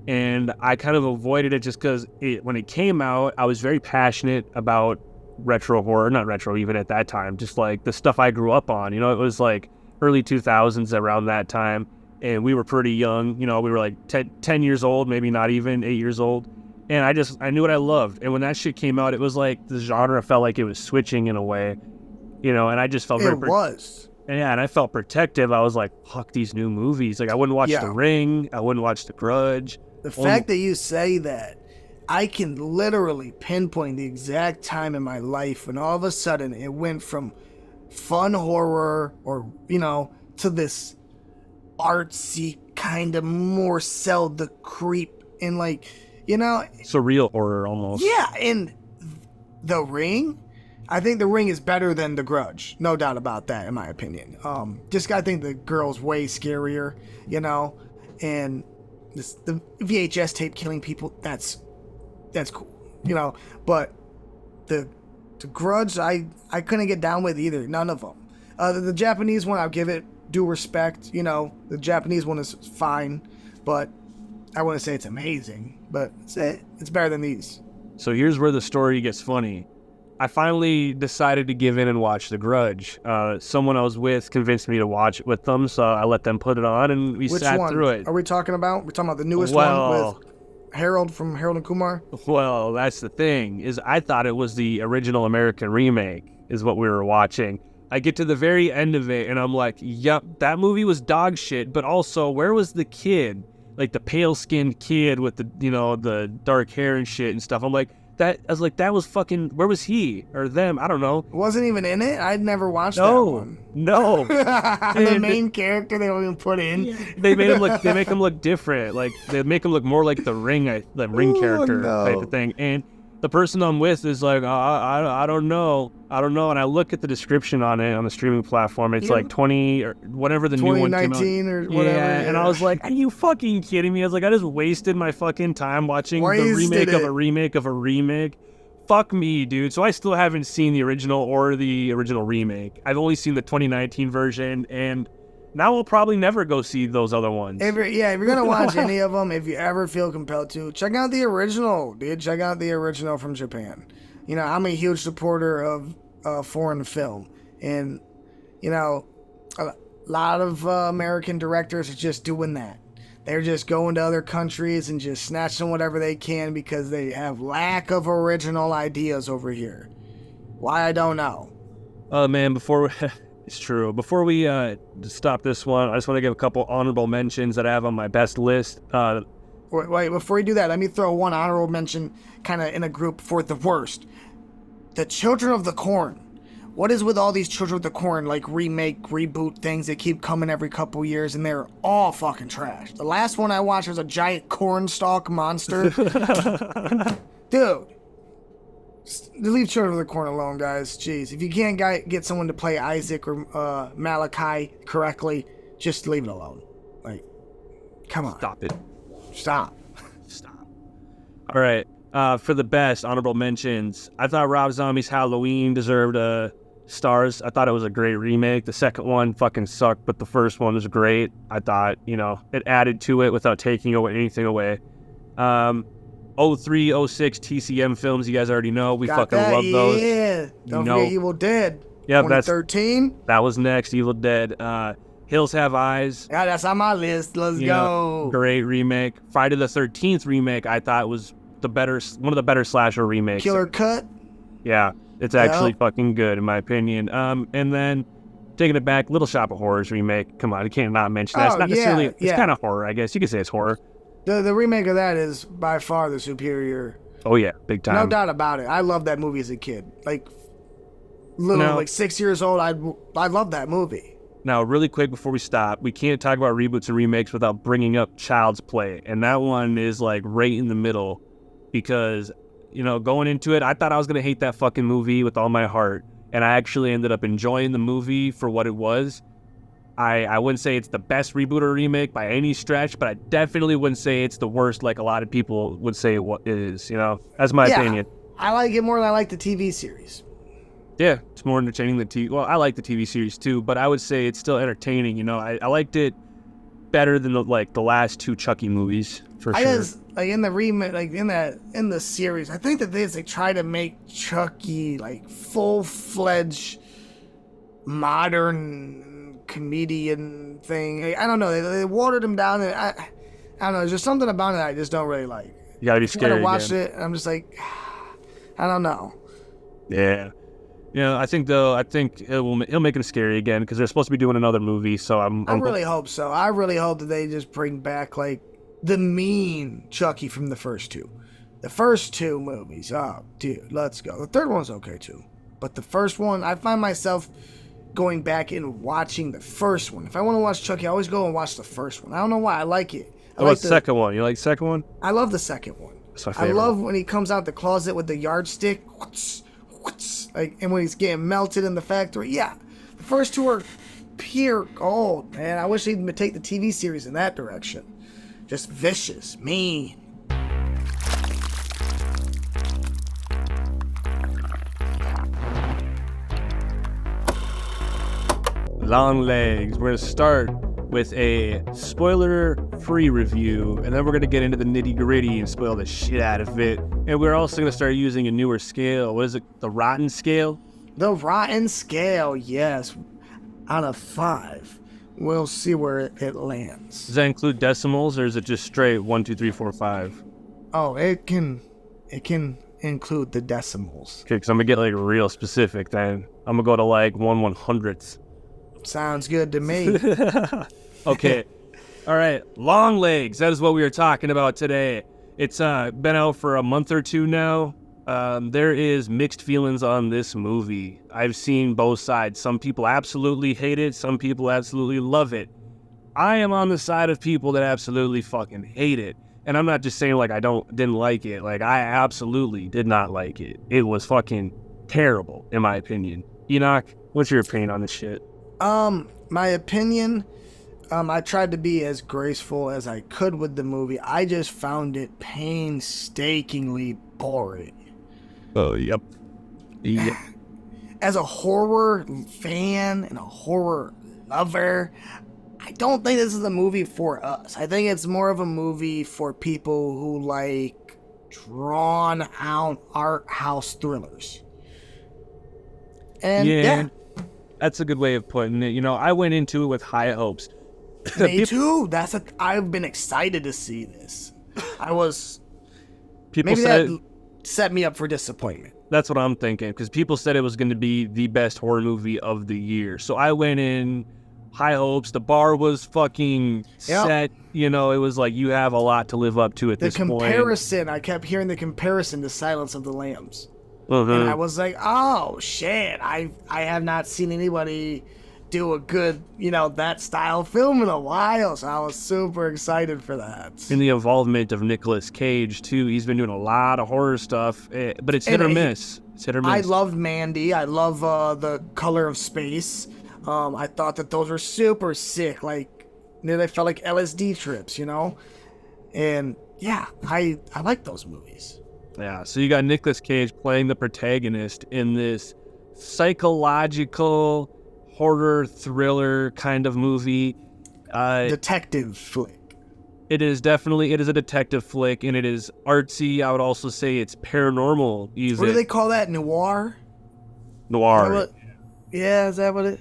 And I kind of avoided it just because when it came out, I was very passionate about retro horror, not retro even at that time, just like the stuff I grew up on. You know, it was like early 2000s around that time, and we were pretty young. You know, we were like 10 years old, maybe not even 8 years old. And I knew what I loved. And when that shit came out, it was like the genre felt like it was switching in a way, you know, and I just felt It was. yeah, and I felt protective. I was like, fuck these new movies. Like, I wouldn't watch The Ring. I wouldn't watch The Grudge. The fact that you say that, I can literally pinpoint the exact time in my life when all of a sudden it went from fun horror or, you know, to this artsy kind of more sell the creep and like, you know. Surreal horror almost. Yeah, and The Ring, I think The Ring is better than The Grudge. No doubt about that, in my opinion. Just I think the girl's way scarier, you know, and the VHS tape killing people, that's cool, you know. But the Grudge, I couldn't get down with either. None of them. The Japanese one, I'll give it due respect. You know, the Japanese one is fine, but I wouldn't say it's amazing. But it's better than these. So here's where the story gets funny. I finally decided to give in and watch The Grudge. Someone I was with convinced me to watch it with them, so I let them put it on, and we sat through it. Are we talking about? We're talking about the newest one with Harold from Harold and Kumar? Well, that's the thing, is I thought it was the original American remake, is what we were watching. I get to the very end of it, and I'm like, yep, that movie was dog shit, but also, where was the kid? Like, the pale-skinned kid with the, you know, the dark hair and shit and stuff. I'm like, that was fucking, where was he or them? I don't know. Wasn't even in it. I'd never watched that one. No. The main character they don't even put in. Yeah. They make him look different. Like, they make him look more like the Ring character type of thing. And the person I'm with is like, I don't know. And I look at the description on it on the streaming platform. It's like 20 or whatever the new one came out. 2019 or whatever. Yeah, and I was like, are you fucking kidding me? I was like, I just wasted my fucking time watching the remake of a remake of a remake. Fuck me, dude. So I still haven't seen the original or the original remake. I've only seen the 2019 version, and now we'll probably never go see those other ones. If you're gonna watch any of them, if you ever feel compelled to, check out the original, dude. Check out the original from Japan. You know, I'm a huge supporter of foreign film, and you know, a lot of American directors are just doing that. They're just going to other countries and just snatching whatever they can because they have lack of original ideas over here. Why, I don't know. Oh man, it's true. Before we stop this one, I just want to give a couple honorable mentions that I have on my best list. Wait, before you do that, let me throw one honorable mention kind of in a group for the worst. The Children of the Corn. What is with all these Children of the Corn, like remake, reboot things that keep coming every couple years, and they're all fucking trash. The last one I watched was a giant cornstalk monster. Dude. Leave Children of the Corn alone, guys. Jeez. If you can't get someone to play Isaac or Malachi correctly, just leave it alone. Like, come on. Stop it. Stop. All right. For the best honorable mentions, I thought Rob Zombie's Halloween deserved stars. I thought it was a great remake. The second one fucking sucked, but the first one was great. I thought, you know, it added to it without taking anything away. 03, 06 TCM films, you guys already know. We fucking love those. Yeah. Don't forget Evil Dead. Yeah, 2013. That was next. Evil Dead. Hills Have Eyes. Yeah, that's on my list. Let's go. Great remake. Friday the 13th remake, I thought was one of the better slasher remakes. Killer Cut. Yeah, it's actually fucking good in my opinion. And then taking it back, Little Shop of Horrors remake. Come on, you can't not mention that. It's not necessarily. It's kind of horror, I guess you could say it's horror. The remake of that is by far the superior. Oh yeah, big time. No doubt about it. I loved that movie as a kid. Like, like 6 years old, I loved that movie. Now, really quick before we stop, we can't talk about reboots and remakes without bringing up Child's Play, and that one is like right in the middle, because, you know, going into it, I thought I was gonna hate that fucking movie with all my heart, and I actually ended up enjoying the movie for what it was. I wouldn't say it's the best reboot or remake by any stretch, but I definitely wouldn't say it's the worst like a lot of people would say it is, you know? That's my opinion. I like it more than I like the TV series. Yeah, it's more entertaining than TV. Well, I like the TV series too, but I would say it's still entertaining. You know, I liked it better than the last 2 Chucky movies for I sure. just like in the remake, like in the series. I think that they try to make Chucky like full-fledged modern comedian thing. I don't know. They watered him down. And I don't know. There's just something about it I just don't really like. You gotta be scared. I watched it, and I'm just like, I don't know. Yeah. Yeah, I think he'll make him scary again because they're supposed to be doing another movie. So I really hope so. I really hope that they just bring back like the mean Chucky from the first 2. The first 2 movies. Oh, dude, let's go. The third one's okay too, but the first one, I find myself going back and watching the first one. If I want to watch Chucky, I always go and watch the first one. I don't know why. I like it. What about the second one? You like the second one? I love the second one. That's my favorite. I love when he comes out the closet with the yardstick. Like, and when he's getting melted in the factory. Yeah. The first 2 are pure gold, man. I wish they'd take the TV series in that direction. Just vicious, mean. Longlegs. We're going to start with a spoiler-free review, and then we're going to get into the nitty-gritty and spoil the shit out of it. And we're also going to start using a newer scale. What is it? The Rotten Scale? The Rotten Scale, yes. Out of 5. We'll see where it lands. Does that include decimals, or is it just straight 1, 2, 3, 4, 5? Oh, it can include the decimals. Okay, because I'm going to get like real specific then. I'm going to go to like 1/100th. Sounds good to me. Okay. All right. Longlegs. That is what we are talking about today. It's been out for a month or 2 now. There is mixed feelings on this movie. I've seen both sides. Some people absolutely hate it. Some people absolutely love it. I am on the side of people that absolutely fucking hate it. And I'm not just saying like didn't like it. Like I absolutely did not like it. It was fucking terrible in my opinion. Enokh, what's your opinion on this shit? My opinion, I tried to be as graceful as I could with the movie. I just found it painstakingly boring. Oh, yep. Yep. As a horror fan and a horror lover, I don't think this is a movie for us. I think it's more of a movie for people who like drawn out art house thrillers. And yeah. That's a good way of putting it. You know, I went into it with high hopes. Me too. I've been excited to see this. People said that set me up for disappointment. That's what I'm thinking, because people said it was going to be the best horror movie of the year. So I went in high hopes. The bar was fucking set. You know, it was like you have a lot to live up to at this point. The comparison, I kept hearing the comparison to Silence of the Lambs. Uh-huh. And I was like, oh, shit, I have not seen anybody do a good, that style film in a while, so I was super excited for that. And the involvement of Nicolas Cage, too. He's been doing a lot of horror stuff, but it's hit or miss. It's hit or miss. I loved Mandy. I love The Color of Space. I thought that those were super sick. Like, they felt like LSD trips, And, yeah, I like those movies. Yeah, so you got Nicolas Cage playing the protagonist in this psychological horror thriller kind of movie. Detective flick. It is a detective flick, and it is artsy. I would also say it's paranormal. Even. What do they call that? Noir? Noir. Is that what it...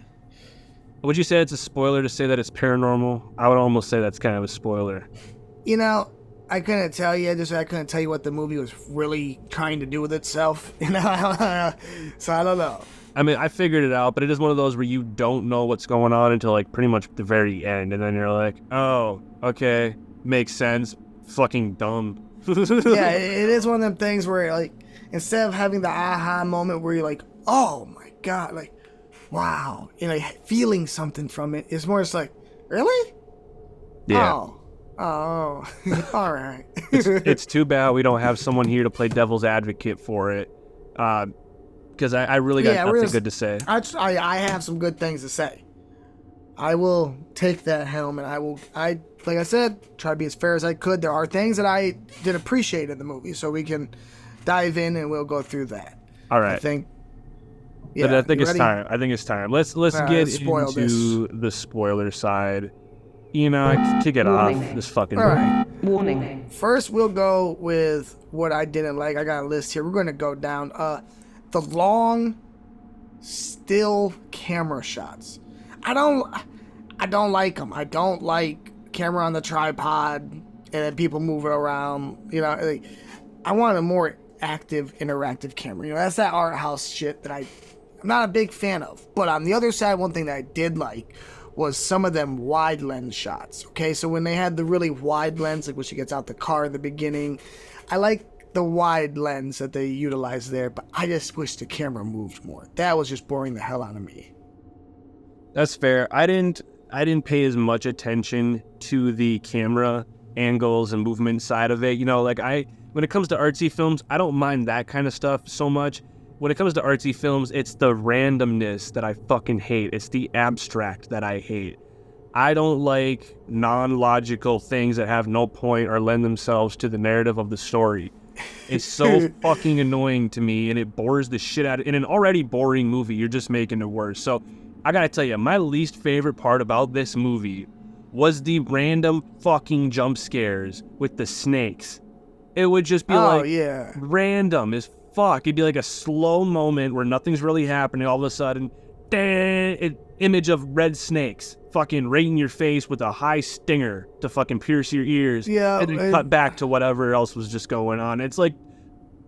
Would you say it's a spoiler to say that it's paranormal? I would almost say that's kind of a spoiler. I couldn't tell you. I couldn't tell you what the movie was really trying to do with itself. So I don't know. I mean, I figured it out, but it is one of those where you don't know what's going on until like pretty much the very end, and then you're like, oh, okay, makes sense. Fucking dumb. Yeah, it is one of them things where like instead of having the aha moment where you're like, oh my god, like, wow, feeling something from it, it's more just like, really? Yeah. Oh, all right. It's too bad we don't have someone here to play devil's advocate for it, because I really got nothing good to say. I have some good things to say. I will take that helm, and I like I said, try to be as fair as I could. There are things that I did appreciate in the movie, so we can dive in and we'll go through that. All right. I think. Yeah, but I think it's ready? time. I think it's time. Let's get into the spoiler side. Enokh, kick it off. This fucking. All right. Warning. First, we'll go with what I didn't like. I got a list here. We're going to go down the long, still camera shots. I don't like them. I don't like camera on the tripod and then people moving around. I want a more active, interactive camera. That's that art house shit that I'm not a big fan of. But on the other side, one thing that I did like was some of them wide lens shots. Okay, so when they had the really wide lens, like when she gets out the car in the beginning, I like the wide lens that they utilized there, but I just wish the camera moved more. That was just boring the hell out of me. That's fair. I didn't pay as much attention to the camera angles and movement side of it. When it comes to artsy films, I don't mind that kind of stuff so much. When it comes to artsy films, it's the randomness that I fucking hate. It's the abstract that I hate. I don't like non-logical things that have no point or lend themselves to the narrative of the story. It's so fucking annoying to me, and it bores the shit out of... In an already boring movie, you're just making it worse. So, I gotta tell you, my least favorite part about this movie was the random fucking jump scares with the snakes. It would just be random as fuck. It'd be like a slow moment where nothing's really happening. All of a sudden, image of red snakes fucking right in your face with a high stinger to fucking pierce your ears. Yeah. And then cut back to whatever else was just going on. It's like,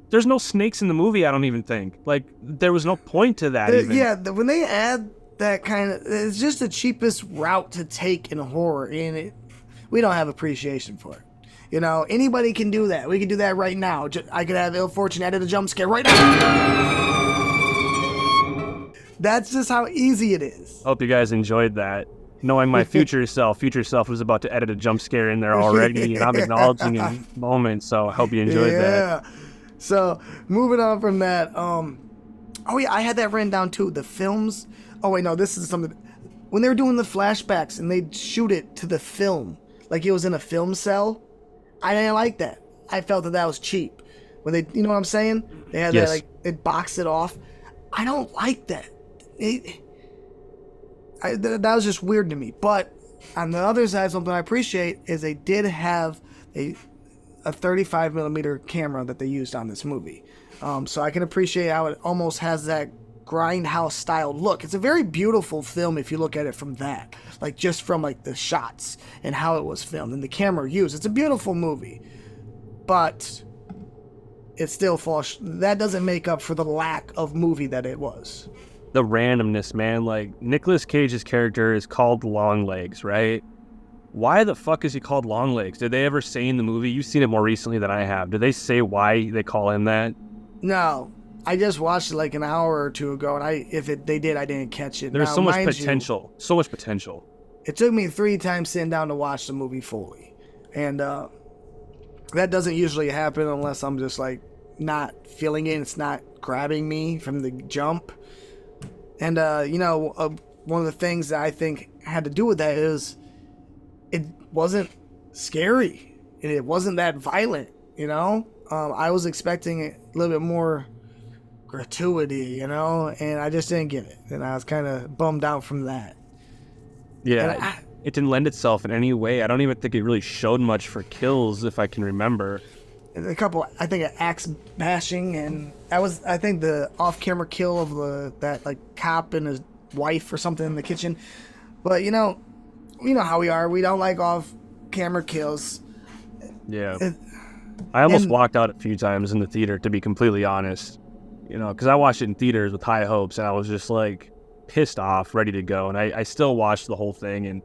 there's no snakes in the movie, I don't even think. Like, there was no point to that even. Yeah, when they add that kind of... It's just the cheapest route to take in horror, and we don't have appreciation for it. Anybody can do that. We can do that right now. I could have ill fortune edit a jump scare right now. That's just how easy it is. Hope you guys enjoyed that. Knowing my future self was about to edit a jump scare in there already, and I'm acknowledging a moment, so I hope you enjoyed that. So, moving on from that, I had that written down too. The films... Oh, wait, no, this is something... When they were doing the flashbacks and they'd shoot it to the film, like it was in a film cell... I didn't like that. I felt that was cheap. When they, you know what I'm saying? They had that, like, they boxed it off. I don't like that. That was just weird to me. But on the other side, something I appreciate is they did have a 35mm camera that they used on this movie. So I can appreciate how it almost has that grindhouse style look. It's a very beautiful film if you look at it from that, like just from like the shots and how it was filmed and the camera used. It's a beautiful movie, but it still falls. That doesn't make up for the lack of movie that it was. The randomness, man. Like, Nicolas Cage's character is called Longlegs, right? Why the fuck is he called Longlegs? Did they ever say in the movie? You've seen it more recently than I have. Did they say why they call him that? No. I just watched it like an hour or two ago, and they did, I didn't catch it. There's so much potential. So much potential. It took me 3 times sitting down to watch the movie fully. And that doesn't usually happen unless I'm just like not feeling it. It's not grabbing me from the jump. And, one of the things that I think had to do with that is it wasn't scary. It wasn't that violent, I was expecting a little bit more gratuity, and I just didn't get it, and I was kind of bummed out from that. Yeah, it didn't lend itself in any way. I don't even think it really showed much for kills, if I can remember. A couple, I think, axe bashing, and I think the off-camera kill of that like cop and his wife or something in the kitchen. But you know how we are. We don't like off-camera kills. Yeah, I almost walked out a few times in the theater, to be completely honest. Because I watched it in theaters with high hopes, and I was just like pissed off, ready to go. And I still watched the whole thing and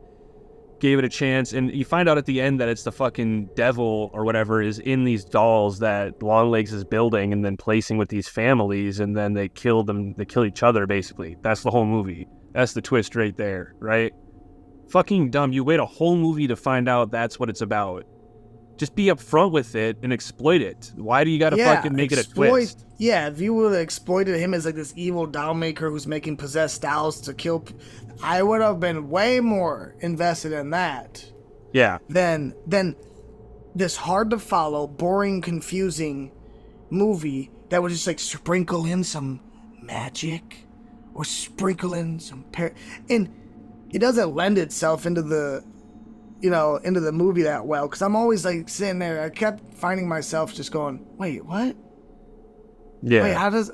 gave it a chance. And you find out at the end that it's the fucking devil or whatever is in these dolls that Longlegs is building and then placing with these families, and then they kill them. They kill each other, basically. That's the whole movie. That's the twist right there, right? Fucking dumb. You wait a whole movie to find out that's what it's about. Just be upfront with it and exploit it. Why do you gotta fucking make it a twist? Yeah, if you would have exploited him as like this evil doll maker who's making possessed dolls to kill, I would have been way more invested in that. Yeah. Than this hard to follow, boring, confusing movie that would just like sprinkle in some magic or sprinkle in some and it doesn't lend itself into the into the movie that well, because I'm always like sitting there. I kept finding myself just going, wait, what? Yeah. Wait, how does...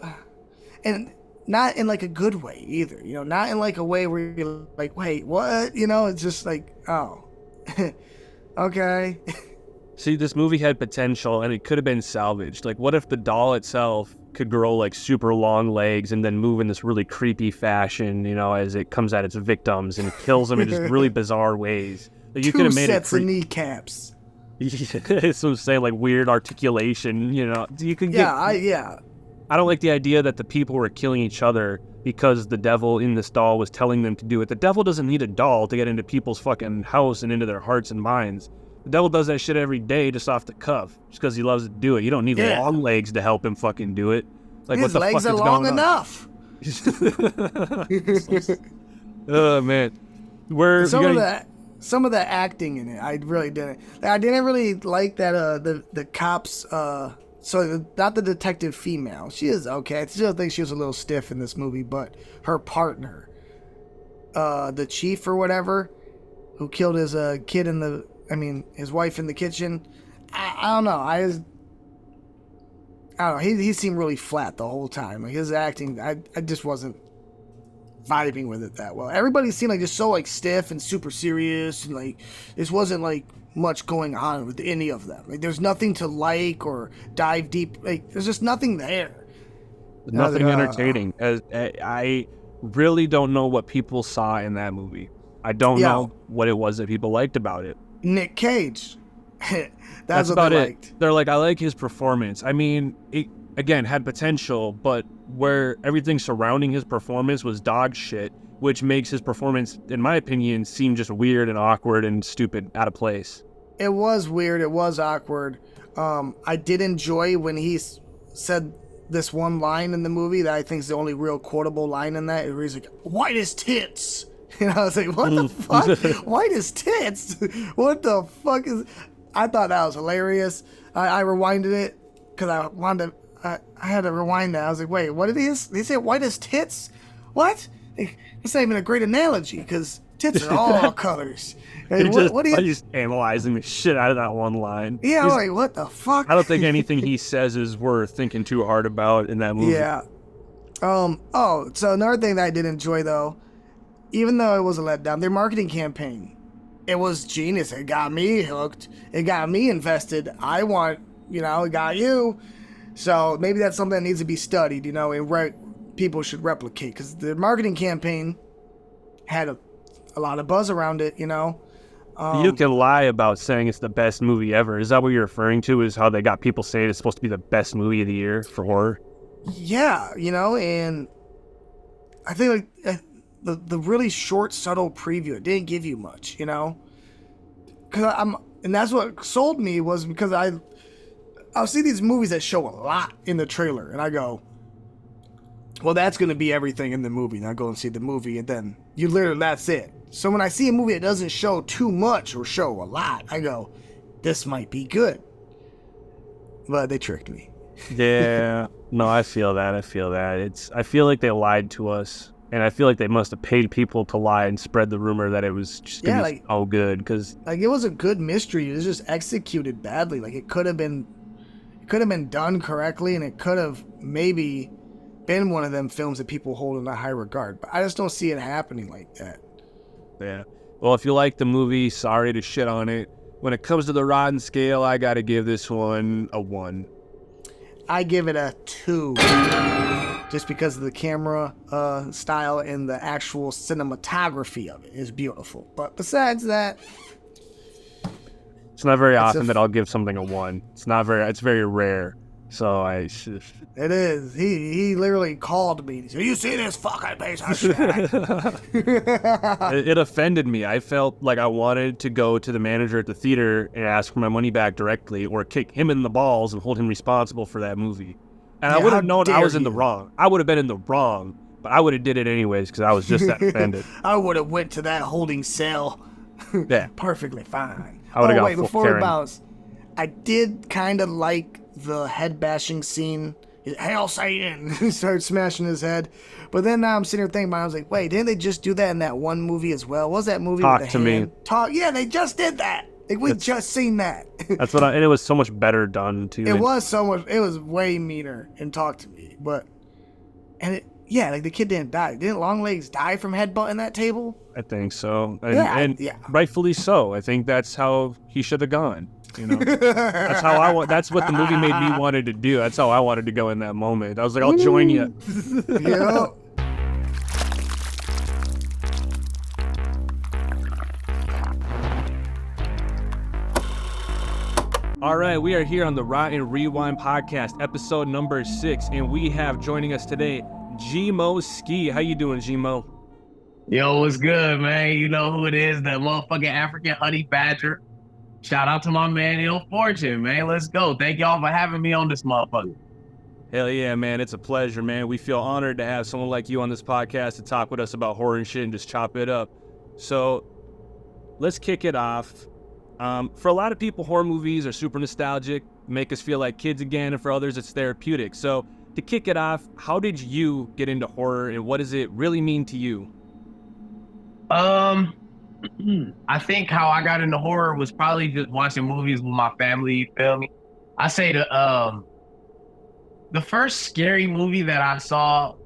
And not in like a good way either, not in like a way where you're like, wait, what? It's just like, oh, okay. See, this movie had potential and it could have been salvaged. Like, what if the doll itself could grow like super long legs and then move in this really creepy fashion, as it comes at its victims and kills them in just really bizarre ways? Like, you could have made sets of kneecaps. It's what I'm saying, like weird articulation, You could get... I don't like the idea that the people were killing each other because the devil in this doll was telling them to do it. The devil doesn't need a doll to get into people's fucking house and into their hearts and minds. The devil does that shit every day just off the cuff, just because he loves to do it. You don't need Longlegs to help him fucking do it. Like, his what the legs fuck are is long going enough. Oh man, some of the acting in it, I really didn't. I didn't really like that. The cops. So not the detective female. She is okay. I still think she was a little stiff in this movie, but her partner, the chief or whatever, who killed his his wife in the kitchen. I don't know. I don't know. He seemed really flat the whole time. Like, his acting, I just wasn't vibing with it that well. Everybody seemed like just so like stiff and super serious, and like this wasn't like much going on with any of them. Like, there's nothing to like or dive deep. Like, there's just nothing there. Nothing entertaining. I really don't know what people saw in that movie. I don't know what it was that people liked about it. Nick Cage. That's what about they it. liked. They're like, I like his performance. I mean, it, again, had potential, but where everything surrounding his performance was dog shit, which makes his performance, in my opinion, seem just weird and awkward and stupid, out of place. It was weird. It was awkward. I did enjoy when he said this one line in the movie that I think is the only real quotable line in that, where he's like, white as tits. And I was like, what the fuck? White as tits? What the fuck is... I thought that was hilarious. I rewinded it because I wanted to... I had to rewind that. I was like, wait, what did he say? White as tits? What? It's not even a great analogy, because tits are all colors. And He's analyzing the shit out of that one line. Yeah, like, what the fuck? I don't think anything he says is worth thinking too hard about in that movie. Yeah. So another thing that I did enjoy, though, even though it was a letdown, their marketing campaign, it was genius. It got me hooked. It got me invested. I want, it got you. So maybe that's something that needs to be studied, and people should replicate, because the marketing campaign had a lot of buzz around it, You can lie about saying it's the best movie ever. Is that what you're referring to, is how they got people saying it's supposed to be the best movie of the year for horror? Yeah, and I think like the really short, subtle preview, it didn't give you much, because and that's what sold me, was because I'll see these movies that show a lot in the trailer, and I go, well, that's going to be everything in the movie. And I go and see the movie, and then that's it. So when I see a movie that doesn't show too much or show a lot, I go, this might be good. But they tricked me. Yeah. No, I feel that. I feel like they lied to us. And I feel like they must have paid people to lie and spread the rumor that it was just going to be so good. Because it was a good mystery. It was just executed badly. Like, it could have been done correctly, and it could have maybe been one of them films that people hold in a high regard. But I just don't see it happening like that. Yeah. Well, if you like the movie, sorry to shit on it. When it comes to the rotten scale, I got to give this one a 1. I give it a 2. Just because of the camera style and the actual cinematography of it is beautiful. But besides that, it's not very often that I'll give something a 1. It's very rare. So it is. He literally called me. He said, "You see this fucking piece of shit?" It offended me. I felt like I wanted to go to the manager at the theater and ask for my money back directly, or kick him in the balls and hold him responsible for that movie. And I would have known I was in the wrong. I would have been in the wrong, but I would have did it anyways because I was just that offended. I would have went to that holding cell. Yeah. Perfectly fine. I would have got full before we bounce, I did kind of like the head bashing scene. Hail Satan! He started smashing his head. But then now I'm sitting here thinking about it, I was like, wait, didn't they just do that in that one movie as well? What was that movie Talk with the to hand? Me. Talk. Yeah, they just did that. Like, we just seen that. That's what and it was so much better done too. It was way meaner in Talk to Me. But, like the kid didn't die. Didn't Longlegs die from headbutting that table? I think so. And rightfully so. I think that's how he should have gone. You know, that's what the movie made me wanted to do. That's how I wanted to go in that moment. I was like, I'll join you. Yeah. All right, we are here on the Rotten Rewind podcast, episode number 6, and we have joining us today, Skee. How you doing, Gmo? Yo, what's good, man? You know who it is, the motherfucking African honey badger. Shout out to my man, Ill Fortune, man. Let's go. Thank y'all for having me on this motherfucker. Hell yeah, man. It's a pleasure, man. We feel honored to have someone like you on this podcast to talk with us about horror and shit and just chop it up. So let's kick it off. For a lot of people, horror movies are super nostalgic, make us feel like kids again, and for others, it's therapeutic. So to kick it off, how did you get into horror, and what does it really mean to you? I think how I got into horror was probably just watching movies with my family, you feel me? I say the first scary movie that I saw,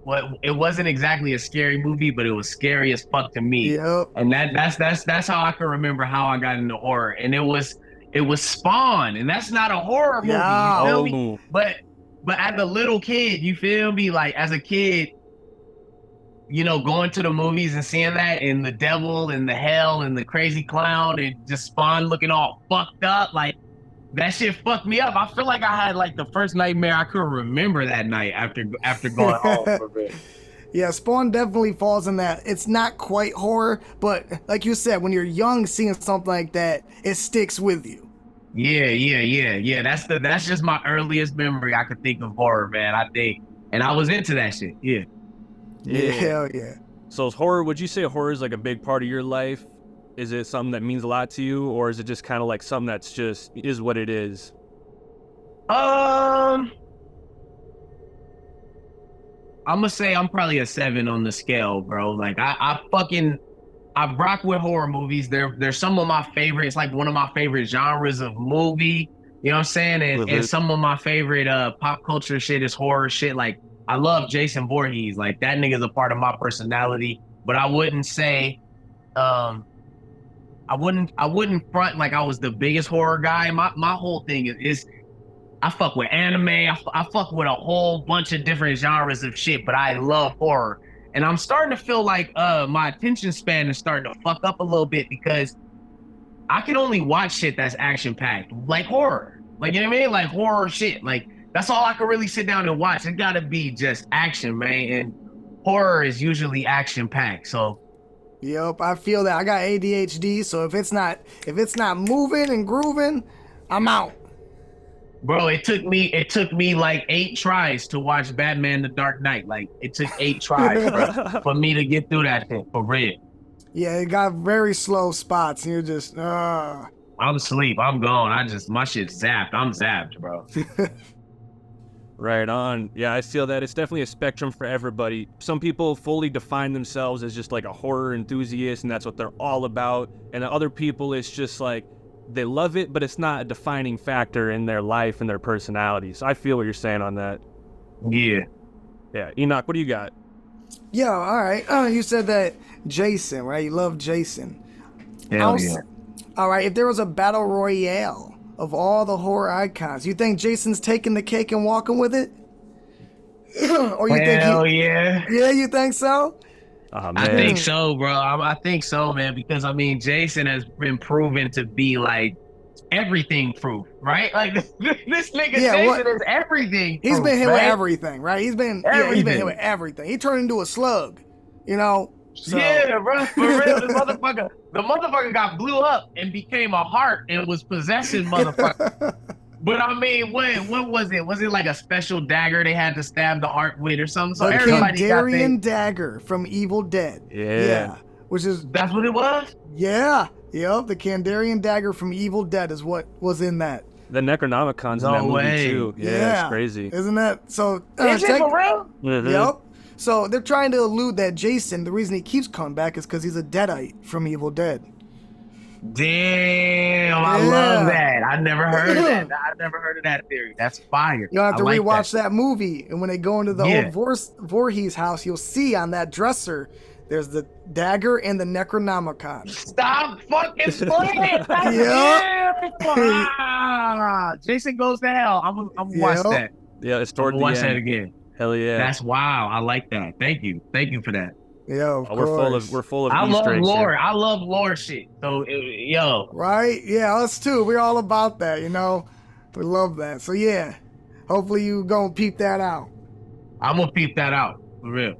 it wasn't exactly a scary movie, but it was scary as fuck to me. Yep. And that's how I can remember how I got into horror. And it was Spawn, and that's not a horror movie, you feel me? But as a little kid, you feel me? Like as a kid, you know, going to the movies and seeing that, and the devil and the hell and the crazy clown and just Spawn looking all fucked up, like that shit fucked me up. I feel like I had like the first nightmare I could remember that night after going home for a bit. Yeah, Spawn definitely falls in that. It's not quite horror, but like you said, when you're young, seeing something like that, it sticks with you. Yeah. That's just my earliest memory I could think of horror, man. I think, and I was into that shit. Yeah. Hell yeah. So would you say horror is like a big part of your life? Is it something that means a lot to you, or is it just kind of like something that's just is what it is? I'm gonna say I'm probably a 7 on the scale, bro. Like I rock with horror movies. They're some of my favorites, like one of my favorite genres of movie. You know what I'm saying? And some of my favorite pop culture shit is horror shit. Like I love Jason Voorhees. Like that nigga's a part of my personality. But I wouldn't say I wouldn't front like I was the biggest horror guy. My whole thing is I fuck with anime. I fuck with a whole bunch of different genres of shit, but I love horror. And I'm starting to feel like my attention span is starting to fuck up a little bit because I can only watch shit that's action-packed, like horror. Like, you know what I mean? Like horror shit. Like that's all I can really sit down and watch. It gotta be just action, man. And horror is usually action-packed, so. Yep, I feel that. I got ADHD, so if it's not moving and grooving, I'm out. Bro, it took me like 8 tries to watch Batman: The Dark Knight. Like it took 8 tries, bro, for me to get through that shit, for real. Yeah, it got very slow spots, and you're just I'm asleep. I'm gone. My shit's zapped. I'm zapped, bro. Right on. Yeah, I feel that it's definitely a spectrum for everybody. Some people fully define themselves as just like a horror enthusiast, and that's what they're all about. And other people, it's just like they love it, but it's not a defining factor in their life and their personality. So I feel what you're saying on that. Yeah. Yeah. Enokh, what do you got? Yo, all right. You said that Jason, right? You love Jason. Hell yeah. All right. If there was a battle royale of all the horror icons, you think Jason's taking the cake and walking with it? Or you Hell think yeah. Yeah, you think so? Oh, man. I think so, bro. I think so, man, because I mean, Jason has been proven to be like everything proof, right? Like this nigga Jason is everything. He's proof, been hit right? with everything, right? He's been hit with everything. He turned into a slug, you know? So. Yeah, bro. For real, the motherfucker got blew up and became a heart and was possessing motherfucker. But I mean, what was it? Was it like a special dagger they had to stab the heart with or something? So the everybody Kandarian dagger from Evil Dead. Yeah. That's what it was? Yeah. Yep, the Kandarian dagger from Evil Dead is what was in that The Necronomicon's in that No movie way. too. Yeah, it's crazy. Isn't that so? Is it for real? Mhm. Yep. So they're trying to allude that Jason, the reason he keeps coming back is because he's a Deadite from Evil Dead. Damn, I love that. I never heard of that. I never heard of that theory. That's fire. You'll have to I like rewatch that movie, and when they go into the old Voorhees house, you'll see on that dresser there's the dagger and the Necronomicon. Stop fucking playing. Jason Goes to Hell. I'm gonna watch that. Yeah, it's toward the watch end. that again. Hell yeah. That's wow. I like that. Thank you for that. Yo, we're full of I Easter love eggs lore. here. I love lore shit. So yo, right? Yeah, us too. We're all about that, you know. We love that. So yeah, hopefully you gonna peep that out. I'm gonna peep that out for real.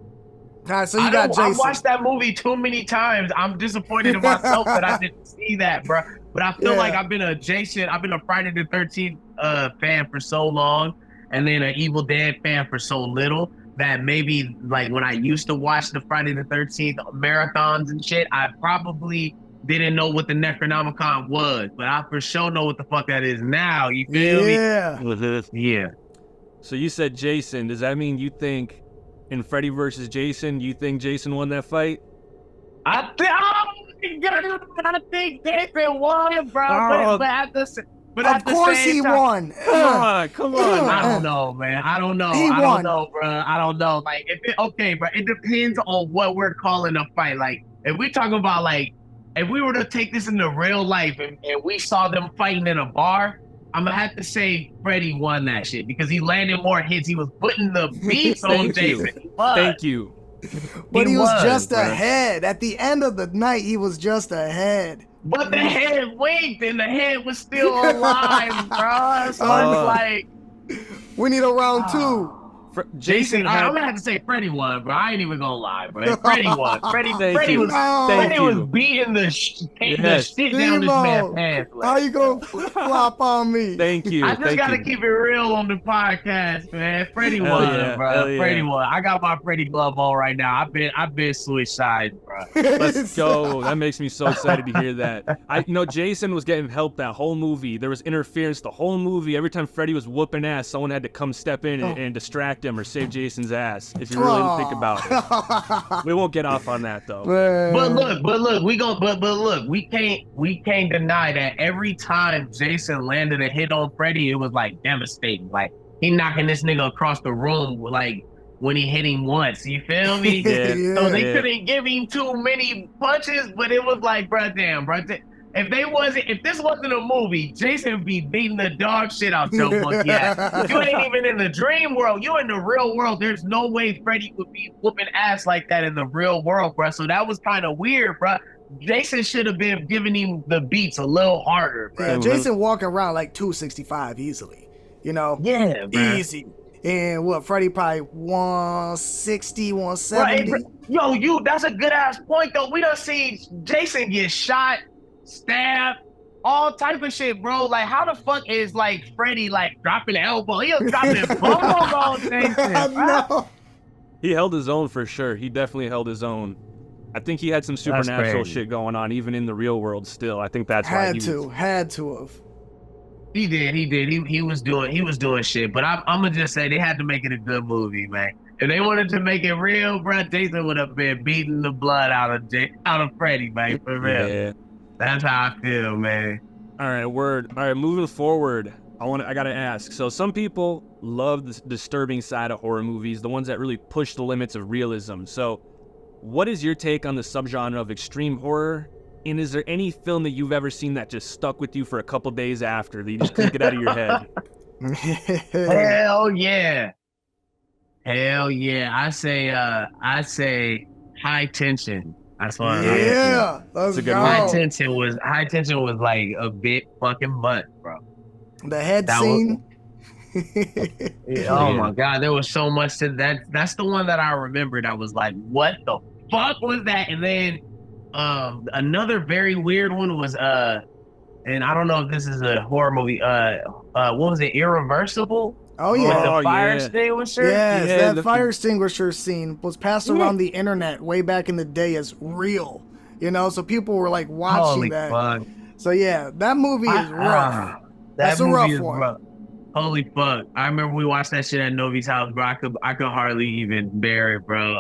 All right, so you got Jason. I watched that movie too many times. I'm disappointed in myself that I didn't see that, bro. But I feel like I've been a Friday the 13th fan for so long, and then an Evil Dead fan for so little, that maybe like when I used to watch the Friday the 13th marathons and shit, I probably didn't know what the Necronomicon was, but I for sure know what the fuck that is now. You feel me? Yeah. So you said Jason. Does that mean you think in Freddy versus Jason, you think Jason won that fight? I think Jason won, bro. But of course he won. Come on. I don't know, man. I don't know. He I won. don't know, bro. I don't know. Like, okay, bro. It depends on what we're calling a fight. Like, if we talk about like, if we were to take this into real life and we saw them fighting in a bar, I'm gonna have to say Freddy won that shit because he landed more hits. He was putting the beats on Jason. Thank you. But he was just ahead. At the end of the night, he was just ahead. But the head winked and the head was still alive, bro. So it's like, we need a round two. Jason, I'm gonna have to say Freddy won, bro. I ain't even gonna lie, bro. Freddy won. Freddy was beating the shit down this man's pants. How you gonna flop on me? Thank you. I just gotta keep it real on the podcast, man. Freddy won, bro. Freddy won. I got my Freddy glove on right now. I've been switched sides, bro. Let's go. That makes me so excited to hear that. Jason was getting help that whole movie. There was interference the whole movie. Every time Freddy was whooping ass, someone had to come step in and distract him or save Jason's ass, if you really think about it. We won't get off on that though. But look, we can't deny that every time Jason landed a hit on Freddy, it was like devastating. Like he knocking this nigga across the room like when he hit him once. You feel me? So they couldn't give him too many punches, but it was like, bro, if this wasn't a movie, Jason would be beating the dog shit out your monkey ass. You ain't even in the dream world. You in the real world. There's no way Freddy would be whooping ass like that in the real world, bro. So that was kind of weird, bro. Jason should have been giving him the beats a little harder, bro. Yeah, Jason walking around like 265 easily. You know? Yeah, bro. Easy. And what, Freddy probably 160, 170? Right, that's a good ass point, though. We done seen Jason get shot, stabbed, all type of shit, bro. Like, how the fuck is like Freddy like dropping the elbow? He was dropping bombs on Jason. No. He held his own for sure. He definitely held his own. I think he had some supernatural shit going on, even in the real world. Still, I think that's why he had to have. He did. He was doing shit. But I'm gonna just say they had to make it a good movie, man. If they wanted to make it real, bro, Jason would have been beating the blood out of Freddy, man. For real. Yeah. That's how I feel, man. All right, word. All right, moving forward, I gotta ask. So some people love the disturbing side of horror movies, the ones that really push the limits of realism. So, what is your take on the subgenre of extreme horror? And is there any film that you've ever seen that just stuck with you for a couple days after that you just couldn't get out of your head? Hell yeah. I say High Tension. That's what let's go. High Tension was like a bit fucking much, bro. The head scene. Oh my god, there was so much to that. That's the one that I remembered. I was like, what the fuck was that? And then another very weird one was and I don't know if this is a horror movie, what was it, Irreversible? Oh yeah. The fire extinguisher? Yes, that fire extinguisher scene was passed around the internet way back in the day as real. You know, so people were like watching that. Fuck. So yeah, that movie is rough. That's a movie rough is one. rough. Holy fuck! I remember we watched that shit at Novi's house, bro. I could hardly even bear it, bro.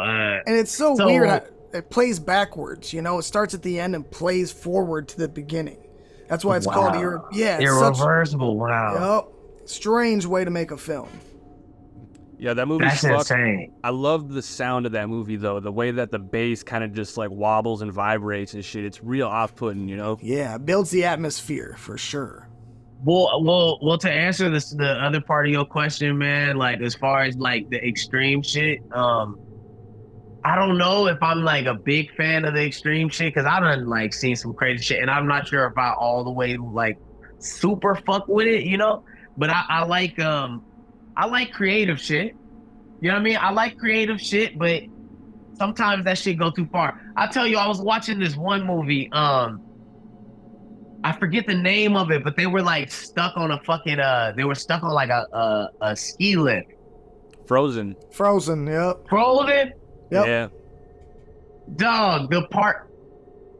And it's so So- weird how it plays backwards, you know? It starts at the end and plays forward to the beginning. That's why it's called it's irreversible. Wow, Yep. Strange way to make a film. Yeah, that movie's that's insane. I love the sound of that movie though. The way that the bass kind of just like wobbles and vibrates and shit. It's real off-putting, you know? Yeah, it builds the atmosphere for sure. Well. To answer this, the other part of your question, man, like as far as like the extreme shit, I don't know if I'm like a big fan of the extreme shit because I done like seen some crazy shit, and I'm not sure if I all the way like super fuck with it, you know. But I like creative shit. You know what I mean? I like creative shit, but sometimes that shit go too far. I tell you, I was watching this one movie. I forget the name of it, but they were like stuck on a fucking they were stuck on like a ski lift. Frozen. Yep. Frozen? Yep. Yeah. Dog, the part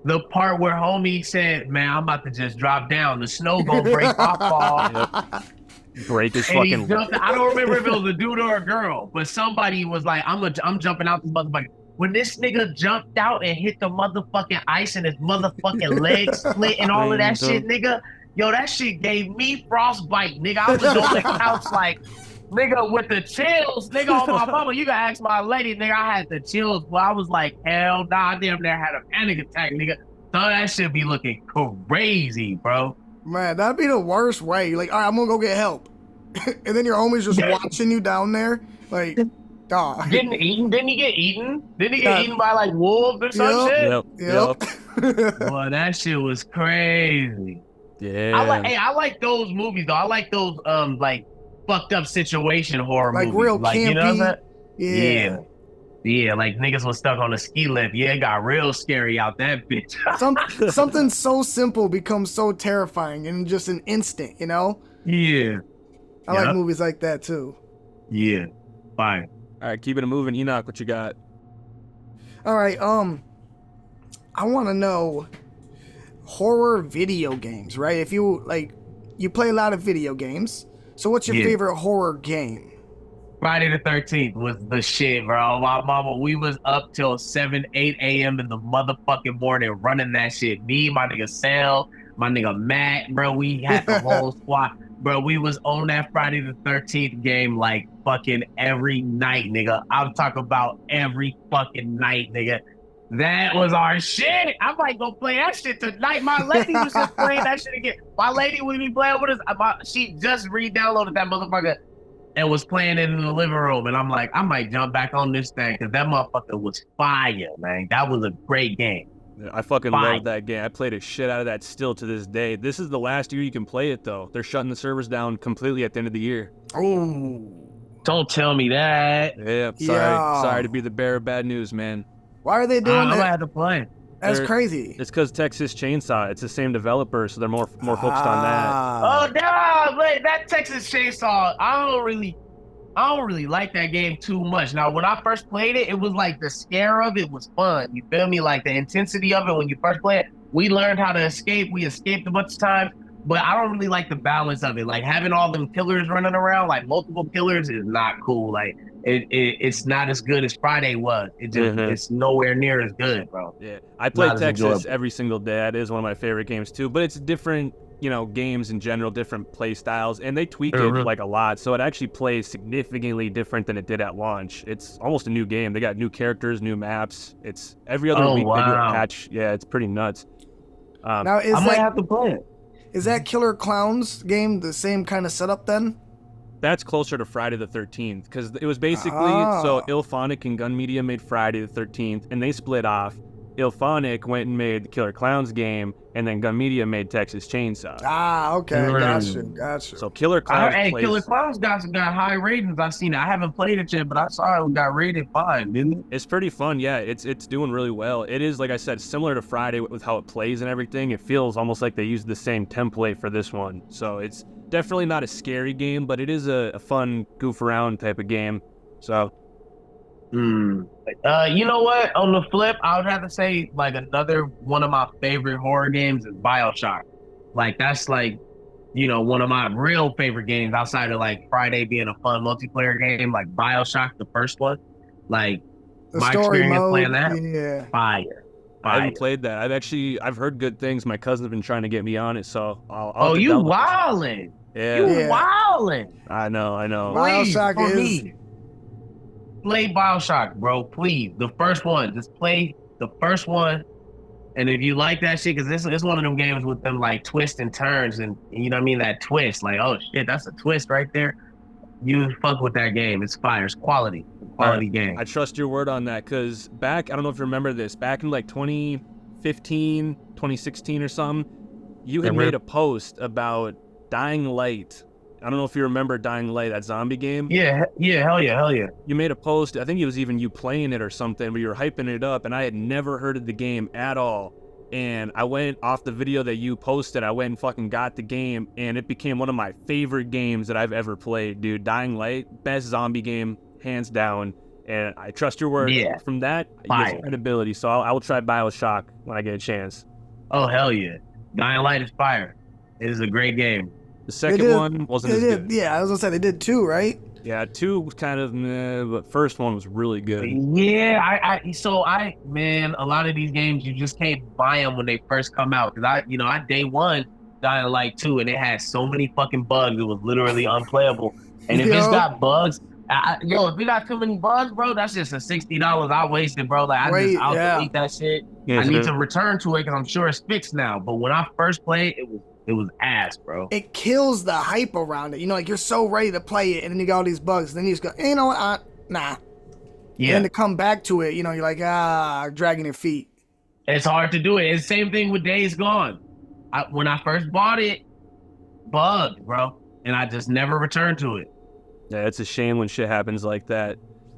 where homie said, "Man, I'm about to just drop down. The snow gonna break my fall." Yep. Break this And he fucking. jumped, I don't remember if it was a dude or a girl, but somebody was like, I'm jumping out this motherfucker. When this nigga jumped out and hit the motherfucking ice and his motherfucking legs split and all of that shit, nigga, yo, that shit gave me frostbite, nigga. I was on the couch like, nigga, with the chills, nigga, on my mama. You gotta ask my lady, nigga. I had the chills, but I was like, hell nah, I damn near had a panic attack, nigga. So that shit be looking crazy, bro. Man, that'd be the worst way. Like, all right, I'm gonna go get help. And then your homie's just watching you down there. Like, dog. Getting eaten? Didn't he get eaten? Didn't he get eaten by like wolves or some shit? Yep. Boy, that shit was crazy. Yeah. I like those movies though. I like those like fucked up situation horror like movies. real Like campy. you know what I'm Yeah. saying? Yeah, like niggas was stuck on a ski lift. Yeah, it got real scary out that bitch. Something so simple becomes so terrifying in just an instant, you know? Yeah. I like movies like that too. Yeah. Fine. All right, keeping it moving. Enokh, what you got? All right, I want to know horror video games, right? If you you play a lot of video games. So what's your favorite horror game? Friday the 13th was the shit, bro. My mama, we was up till 7, 8 a.m. in the motherfucking morning running that shit. Me, my nigga Sal, my nigga Matt, bro. We had the whole squad. Bro, we was on that Friday the 13th game like fucking every night, nigga. I'm talking about every fucking night, nigga. That was our shit. I might go play that shit tonight. My lady was just playing that shit again. My lady would be playing with us. She just re-downloaded that motherfucker and was playing it in the living room. And I'm like, I might jump back on this thing because that motherfucker was fire, man. That was a great game. I fucking love that game. I played a shit out of that still to this day. This is the last year you can play it, though. They're shutting the servers down completely at the end of the year. Oh. Don't tell me that. Yeah, sorry to be the bearer of bad news, man. Why are they doing I'm gonna that? have to play. That's crazy. It's because Texas Chainsaw. It's the same developer, so they're more focused on that. Oh no, wait, that Texas Chainsaw. I don't really like that game too much. Now, when I first played it, it was like the scare of it was fun. You feel me? Like the intensity of it when you first play it. We learned how to escape. We escaped a bunch of times, but I don't really like the balance of it. Like having all them killers running around, like multiple killers, is not cool. Like it's not as good as Friday was. It just it's nowhere near as good, bro. Yeah, I play Texas every single day. That is one of my favorite games too. But it's different, games in general, different play styles, and they tweak it like a lot. So it actually plays significantly different than it did at launch. It's almost a new game. They got new characters, new maps. It's every other week they do a patch. Yeah, it's pretty nuts. Now I might have to play it. Is that Killer Clowns game the same kind of setup then? That's closer to Friday the 13th because it was basically so Ilphonic and Gun Media made Friday the 13th and they split off. Ilphonic went and made the Killer Clowns game, and then Gun Media made Texas Chainsaw. Okay, gotcha. So Killer Clowns Killer Clowns got high ratings. I've seen it. I haven't played it yet, but I saw it got rated 5, didn't it? It's pretty fun, yeah. It's doing really well. It is, like I said, similar to Friday with how it plays and everything. It feels almost like they used the same template for this one. So it's definitely not a scary game, but it is a fun goof around type of game. So. You know what? On the flip, I would have to say like another one of my favorite horror games is BioShock. Like that's like, one of my real favorite games outside of like Friday being a fun multiplayer game, like BioShock, the first one. Like The my story experience mode, playing that, yeah. fire. I haven't played that. I've heard good things. My cousin's been trying to get me on it, so I'll Oh, have to you download it. wildin'. Yeah. You Yeah. wildin'. I know. Please, BioShock for is- me, play BioShock, bro. Please. The first one. Just play the first one. And if you like that shit, because it's one of them games with them like twists and turns, and you know what I mean? That twist. Like, oh shit, that's a twist right there. You fuck with that game. It's fire. It's quality. Quality game. I trust your word on that, because back, I don't know if you remember this, back in like 2015, 2016 or something, you had made a post about Dying Light. I don't know if you remember Dying Light, that zombie game. Yeah, hell yeah. You made a post, I think it was even you playing it or something, but you were hyping it up, and I had never heard of the game at all. And I went off the video that you posted, I went and fucking got the game, and it became one of my favorite games that I've ever played, dude. Dying Light, best zombie game, hands down. And I trust your word. Yeah. From that, you have credibility. So I will try BioShock when I get a chance. Oh, hell yeah. Dying Light is fire. It is a great game. The second one wasn't as good. Yeah, I was gonna say they did 2, right? Yeah, 2 was kind of meh, but first one was really good. Yeah, man, a lot of these games you just can't buy them when they first come out. Cause I day one Dying Light 2, and it had so many fucking bugs. It was literally unplayable. And if it's got bugs, if it got too many bugs, bro, that's just a $60 I wasted, bro. Like I'll delete that shit. Yeah, I need to return to it because I'm sure it's fixed now. But when I first played, it was ass, bro. It kills the hype around it. Like you're so ready to play it, and then you got all these bugs, and then you just go, hey, you know what? Nah. Yeah. And to come back to it, you're like, dragging your feet. It's hard to do it. It's the same thing with Days Gone. When I first bought it, bugged, bro, and I just never returned to it. Yeah, it's a shame when shit happens like that.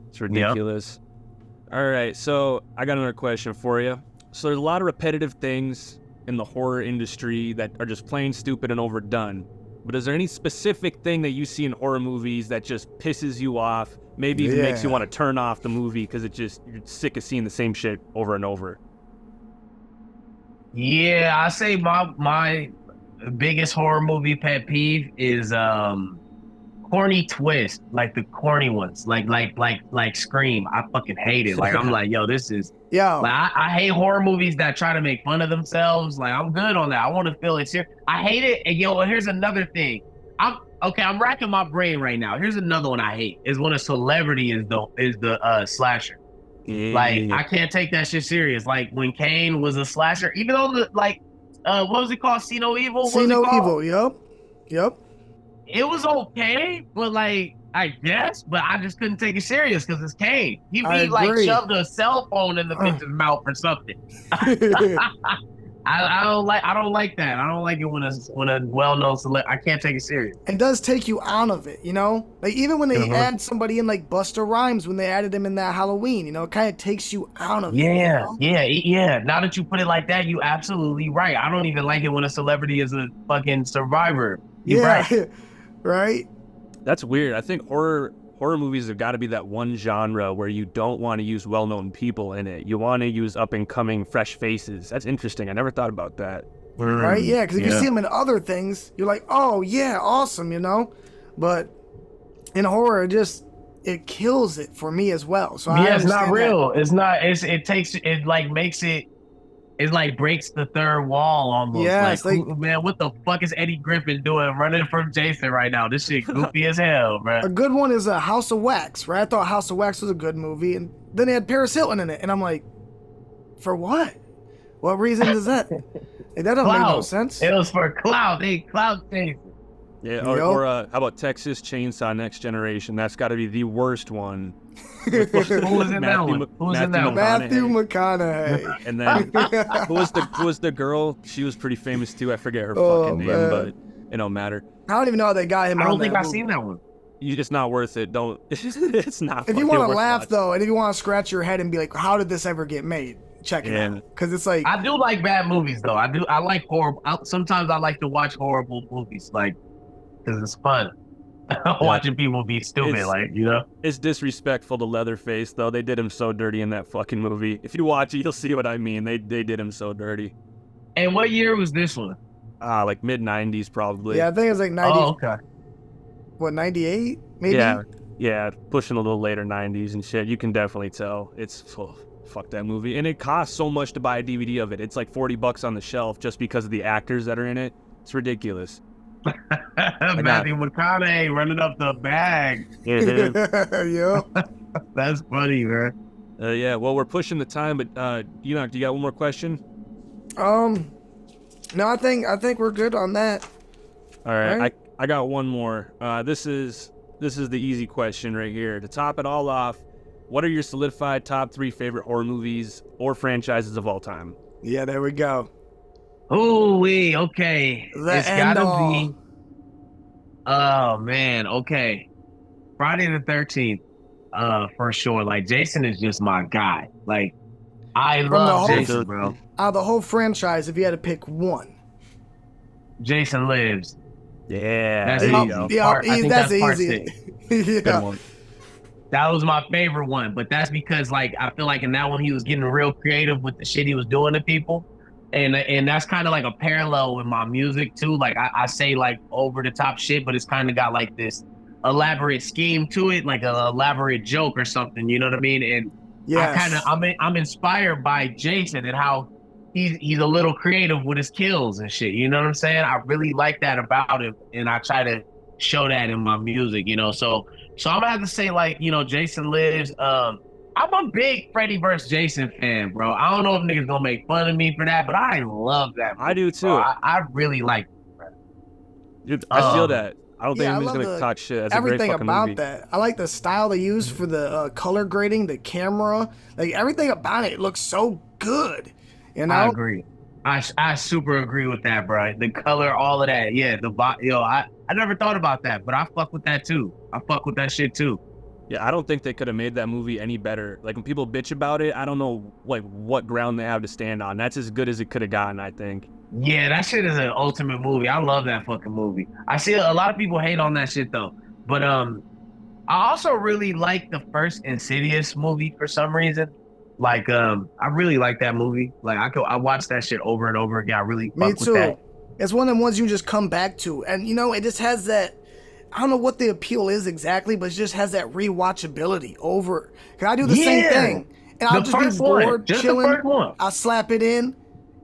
It's ridiculous. Yep. All right, so I got another question for you. So there's a lot of repetitive things in the horror industry that are just plain stupid and overdone. But is there any specific thing that you see in horror movies that just pisses you off? Maybe even makes you want to turn off the movie because you're sick of seeing the same shit over and over. Yeah, I say my biggest horror movie pet peeve is corny twist, like the corny ones, like Scream. I fucking hate it. Like I'm like, yo, this is like I hate horror movies that try to make fun of themselves. Like I'm good on that. I want to feel it serious. I hate it. And here's another thing. I'm racking my brain right now. Here's another one I hate is when a celebrity is the slasher. Like I can't take that shit serious. Like when Kane was a slasher, even though what was it called? See No Evil. See No Evil. Yep. It was okay, but like I guess, but I just couldn't take it serious because it's Kane. He like shoved a cell phone in the bitch's mouth or something. I don't like that. I don't like it when a well-known celebrity. I can't take it serious. It does take you out of it, Like even when they add somebody in, like Busta Rhymes, when they added him in that Halloween, it kind of takes you out of it. Yeah. Now that you put it like that, you absolutely right. I don't even like it when a celebrity is a fucking survivor. You're right. Right? That's weird. I think horror movies have got to be that one genre where you don't want to use well-known people in it. You want to use up-and-coming, fresh faces. That's interesting. I never thought about that. Right? Yeah, because if you see them in other things, you're like, oh, yeah, awesome, But in horror, it kills it for me as well. So it's not real. It's not. It like breaks the third wall almost. Yeah, man, what the fuck is Eddie Griffin doing running from Jason right now? This shit goofy as hell, bro. A good one is House of Wax, right? I thought House of Wax was a good movie, and then they had Paris Hilton in it, and I'm like, for what? What reason is that? That doesn't make no sense. It was for clout. They clout things. Yeah, or how about Texas Chainsaw Next Generation? That's got to be the worst one. Who was in that one? Matthew McConaughey. And then who was the girl? She was pretty famous too. I forget her fucking name, but it don't matter. I don't even know how they got him. I don't think I've seen that one. It's not worth it. Don't. It's not. If you want to laugh though, and if you want to scratch your head and be like, "How did this ever get made?" Check it out, because it's like I do like bad movies though. I like horror. Sometimes I like to watch horrible movies, like because it's fun. Watching people be stupid, It's disrespectful to Leatherface, though. They did him so dirty in that fucking movie. If you watch it, you'll see what I mean. They did him so dirty. And what year was this one? Like mid 90s probably. Yeah, I think it's like 90. Oh, okay. What, 98? Maybe. Yeah, pushing a little later 90s and shit. You can definitely tell. It's fuck that movie, and it costs so much to buy a DVD of it. It's like $40 on the shelf just because of the actors that are in it. It's ridiculous. Matthew McConaughey running up the bag. Yeah. That's funny, man. Yeah, well, we're pushing the time, but Enokh, do you got one more question? No, I think we're good on that. All right, Right. I got one more. This is the easy question right here. To top it all off, what are your solidified top 3 favorite horror movies or franchises of all time? Yeah, there we go. Ooh, okay. It's gotta Enokh. be. Oh man, okay. Friday the 13th, for sure. Like Jason is just my guy. Like I From love the whole- Jason, bro. Out of the whole franchise, if you had to pick one. Jason Lives. Yeah, That's there easy. you go. Yeah, Part- I think that's that's part easy. 6. Yeah. That was my favorite one, but that's because like I feel like in that one he was getting real creative with the shit he was doing to people, and that's kind of like a parallel with my music too. Like I say like over the top shit, but it's kind of got like this elaborate scheme to it, like an elaborate joke or something. You know what I mean? And Yes. I'm inspired by Jason and how he's a little creative with his kills and shit. You know what I'm saying? I really like that about him, and I try to show that in my music. You know, so I'm gonna have to say like Jason Lives. I'm a big Freddy vs. Jason fan, bro. I don't know if niggas gonna make fun of me for that, but I love that movie, I do too. bro. I really like it. Dude, I feel that. I don't think Yeah, I anybody's love gonna the- talk shit. That's a great Everything fucking about movie. that. I like the style they use for the color grading, the camera, like everything about it looks so good. You know? I agree. I super agree with that, bro. The color, all of that. Yeah, I never thought about that, but I fuck with that too. I fuck with that shit too. Yeah, I don't think they could have made that movie any better. Like when people bitch about it, I don't know like what ground they have to stand on. That's as good as it could have gotten, I think. Yeah, that shit is an ultimate movie. I love that fucking movie. I see a lot of people hate on that shit though. But I also really like the first Insidious movie for some reason. Like I really like that movie. Like I watch that shit over and over again. I really Me fuck with too. that. It's one of them ones you just come back to. And it just has that, I don't know what the appeal is exactly, but it just has that rewatchability over. Cause I do the same Yeah. thing. And I'll The just be first one. bored, Just the chilling. first one. I'll slap it in.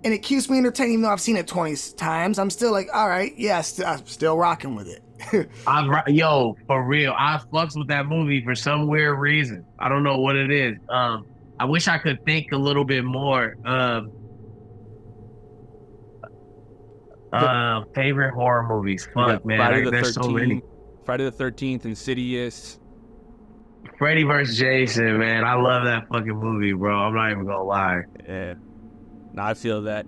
And it keeps me entertained, even though I've seen it 20 times. I'm still like, all right, yeah, I'm still rocking with it. Yo, for real, I fucks with that movie for some weird reason. I don't know what it is. I wish I could think a little bit more. Favorite horror movies. We Fuck, got man. There's so many. Friday the 13th, Insidious. Freddy vs. Jason, man. I love that fucking movie, bro. I'm not even gonna lie. Yeah. No, I feel that.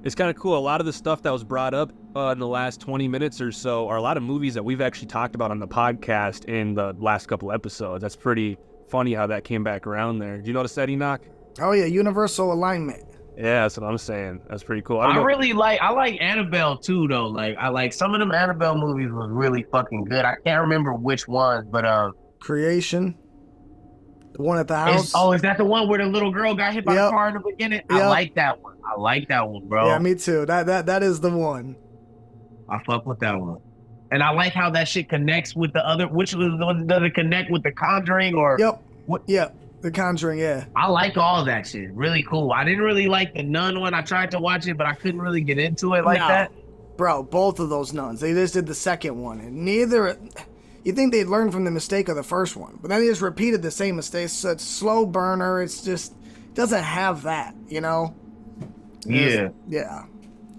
It's kind of cool. A lot of the stuff that was brought up in the last 20 minutes or so are a lot of movies that we've actually talked about on the podcast in the last couple episodes. That's pretty funny how that came back around there. Do you notice that, Enokh? Oh, yeah, universal alignment. Yeah, that's what I'm saying. That's pretty cool. I like Annabelle too, though. Like I like some of them Annabelle movies was really fucking good. I can't remember which ones, but Creation. The one at the house. is that the one where the little girl got hit by the Yep. car in the beginning? Yep. I like that one. I like that one, bro. Yeah, me too. That is the one. I fuck with that one. And I like how that shit connects with the other, which was the one does it connect with The Conjuring or Yep. what? Yep. The Conjuring, yeah. I like all that shit. Really cool. I didn't really like the Nun one. I tried to watch it, but I couldn't really get into it like No. that. Bro, both of those nuns. They just did the second one. And neither... You think they'd learn from the mistake of the first one. But then they just repeated the same mistake. So it's slow burner. It's just... doesn't have that, you know? Yeah. Yeah.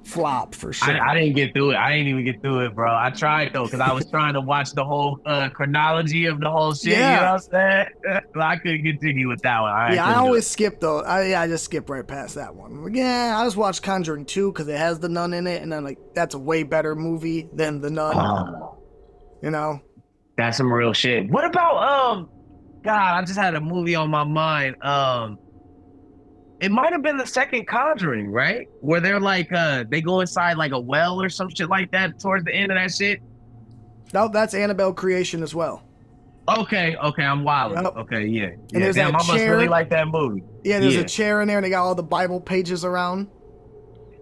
Flop, for sure. I didn't get through it. I didn't even get through it, bro. I tried though, because I was trying to watch the whole chronology of the whole shit. Yeah. You know what I'm saying? But I couldn't continue with that one. I always skip though. I just skip right past that one. Like, yeah, I just watched Conjuring 2 because it has the nun in it, and I'm like, that's a way better movie than the nun. You know? That's some real shit. What about God, I just had a movie on my mind. It might have been the second Conjuring, right? Where they're like they go inside like a well or some shit like that towards the end of that shit. No, that's Annabelle Creation as well. Okay, I'm wild. Yep. Okay, yeah. And there's Damn, that I must chair. really like that movie. Yeah, there's Yeah. a chair in there, and they got all the Bible pages around.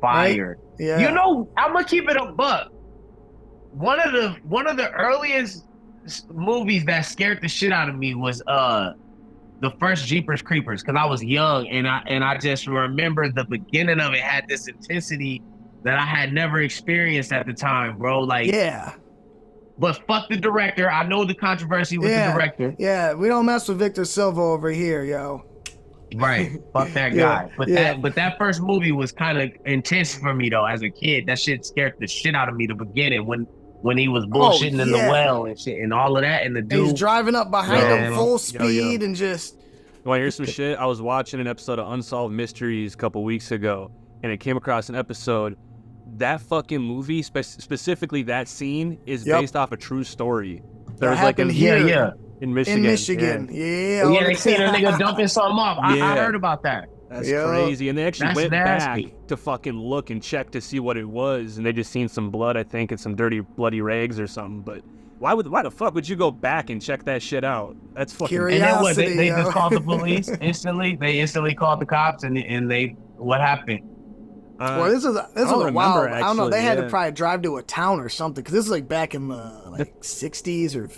Fire. Yeah. You know, I'm gonna keep it a buck. One of the earliest movies that scared the shit out of me was the first Jeepers Creepers, because I was young and I just remember the beginning of it had this intensity that I had never experienced at the time, bro. Like, Yeah. But fuck the director. I know the controversy with the director. Yeah, we don't mess with Victor Silva over here, yo. Right. Fuck that Yeah, guy. But that first movie was kind of intense for me though. As a kid, that shit scared the shit out of me. The beginning when he was bullshitting in the well and shit and all of that, and the dude he's driving up behind him full speed and just. You want to hear some shit? I was watching an episode of Unsolved Mysteries a couple weeks ago, and it came across an episode. That fucking movie, specifically that scene, is based off a true story. There was like in Michigan. In Michigan. Yeah. Yeah, they seen a nigga dumping something off. I heard about that. That's crazy. And they actually went back to fucking look and check to see what it was, and they just seen some blood, I think, and some dirty, bloody rags or something. But why the fuck would you go back and check that shit out? That's fucking curiosity. And then what? They just called the police instantly. They instantly called the cops, and they what happened? Well, this was a while. Actually, I don't know. They had to probably drive to a town or something, because this is like back in the 60s or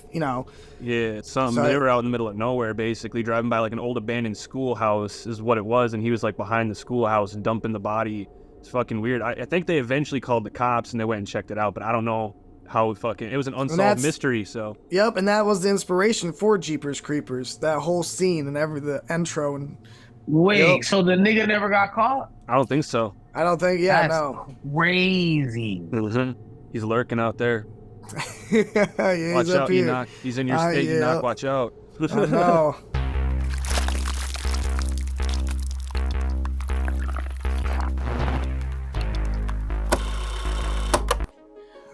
Yeah, something. They were out in the middle of nowhere, basically driving by like an old abandoned schoolhouse is what it was, and he was like behind the schoolhouse and dumping the body. It's fucking weird. I think they eventually called the cops and they went and checked it out, but I don't know how it was an unsolved mystery. So yep, and that was the inspiration for Jeepers Creepers. That whole scene and the intro and. Wait, so the nigga never got caught? I don't think so. I don't think. Yeah, no. Crazy. He's lurking out there. Yeah, watch out, here. Enokh. He's in your state, Enokh. Watch out. I know.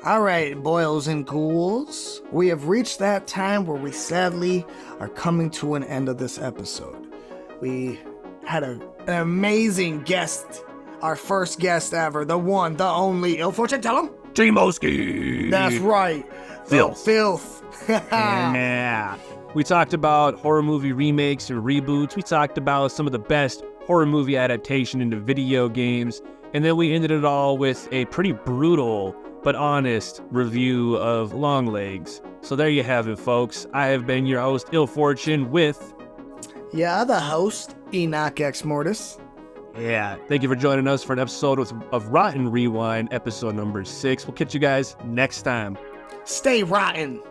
All right, boils and ghouls. We have reached that time where we sadly are coming to an end of this episode. We had an amazing guest, our first guest ever, the one, the only, Fortune, tell him? Skee. That's right. Filth. Filth. Yeah. We talked about horror movie remakes and reboots. We talked about some of the best horror movie adaptation into video games. And then we ended it all with a pretty brutal but honest review of Longlegs. So there you have it, folks. I have been your host, Ill Fortune, with... Yeah, the host, Enokh Xmortiz. Yeah, thank you for joining us for an episode of Rotten Rewind, episode number 6. We'll catch you guys next time. Stay rotten.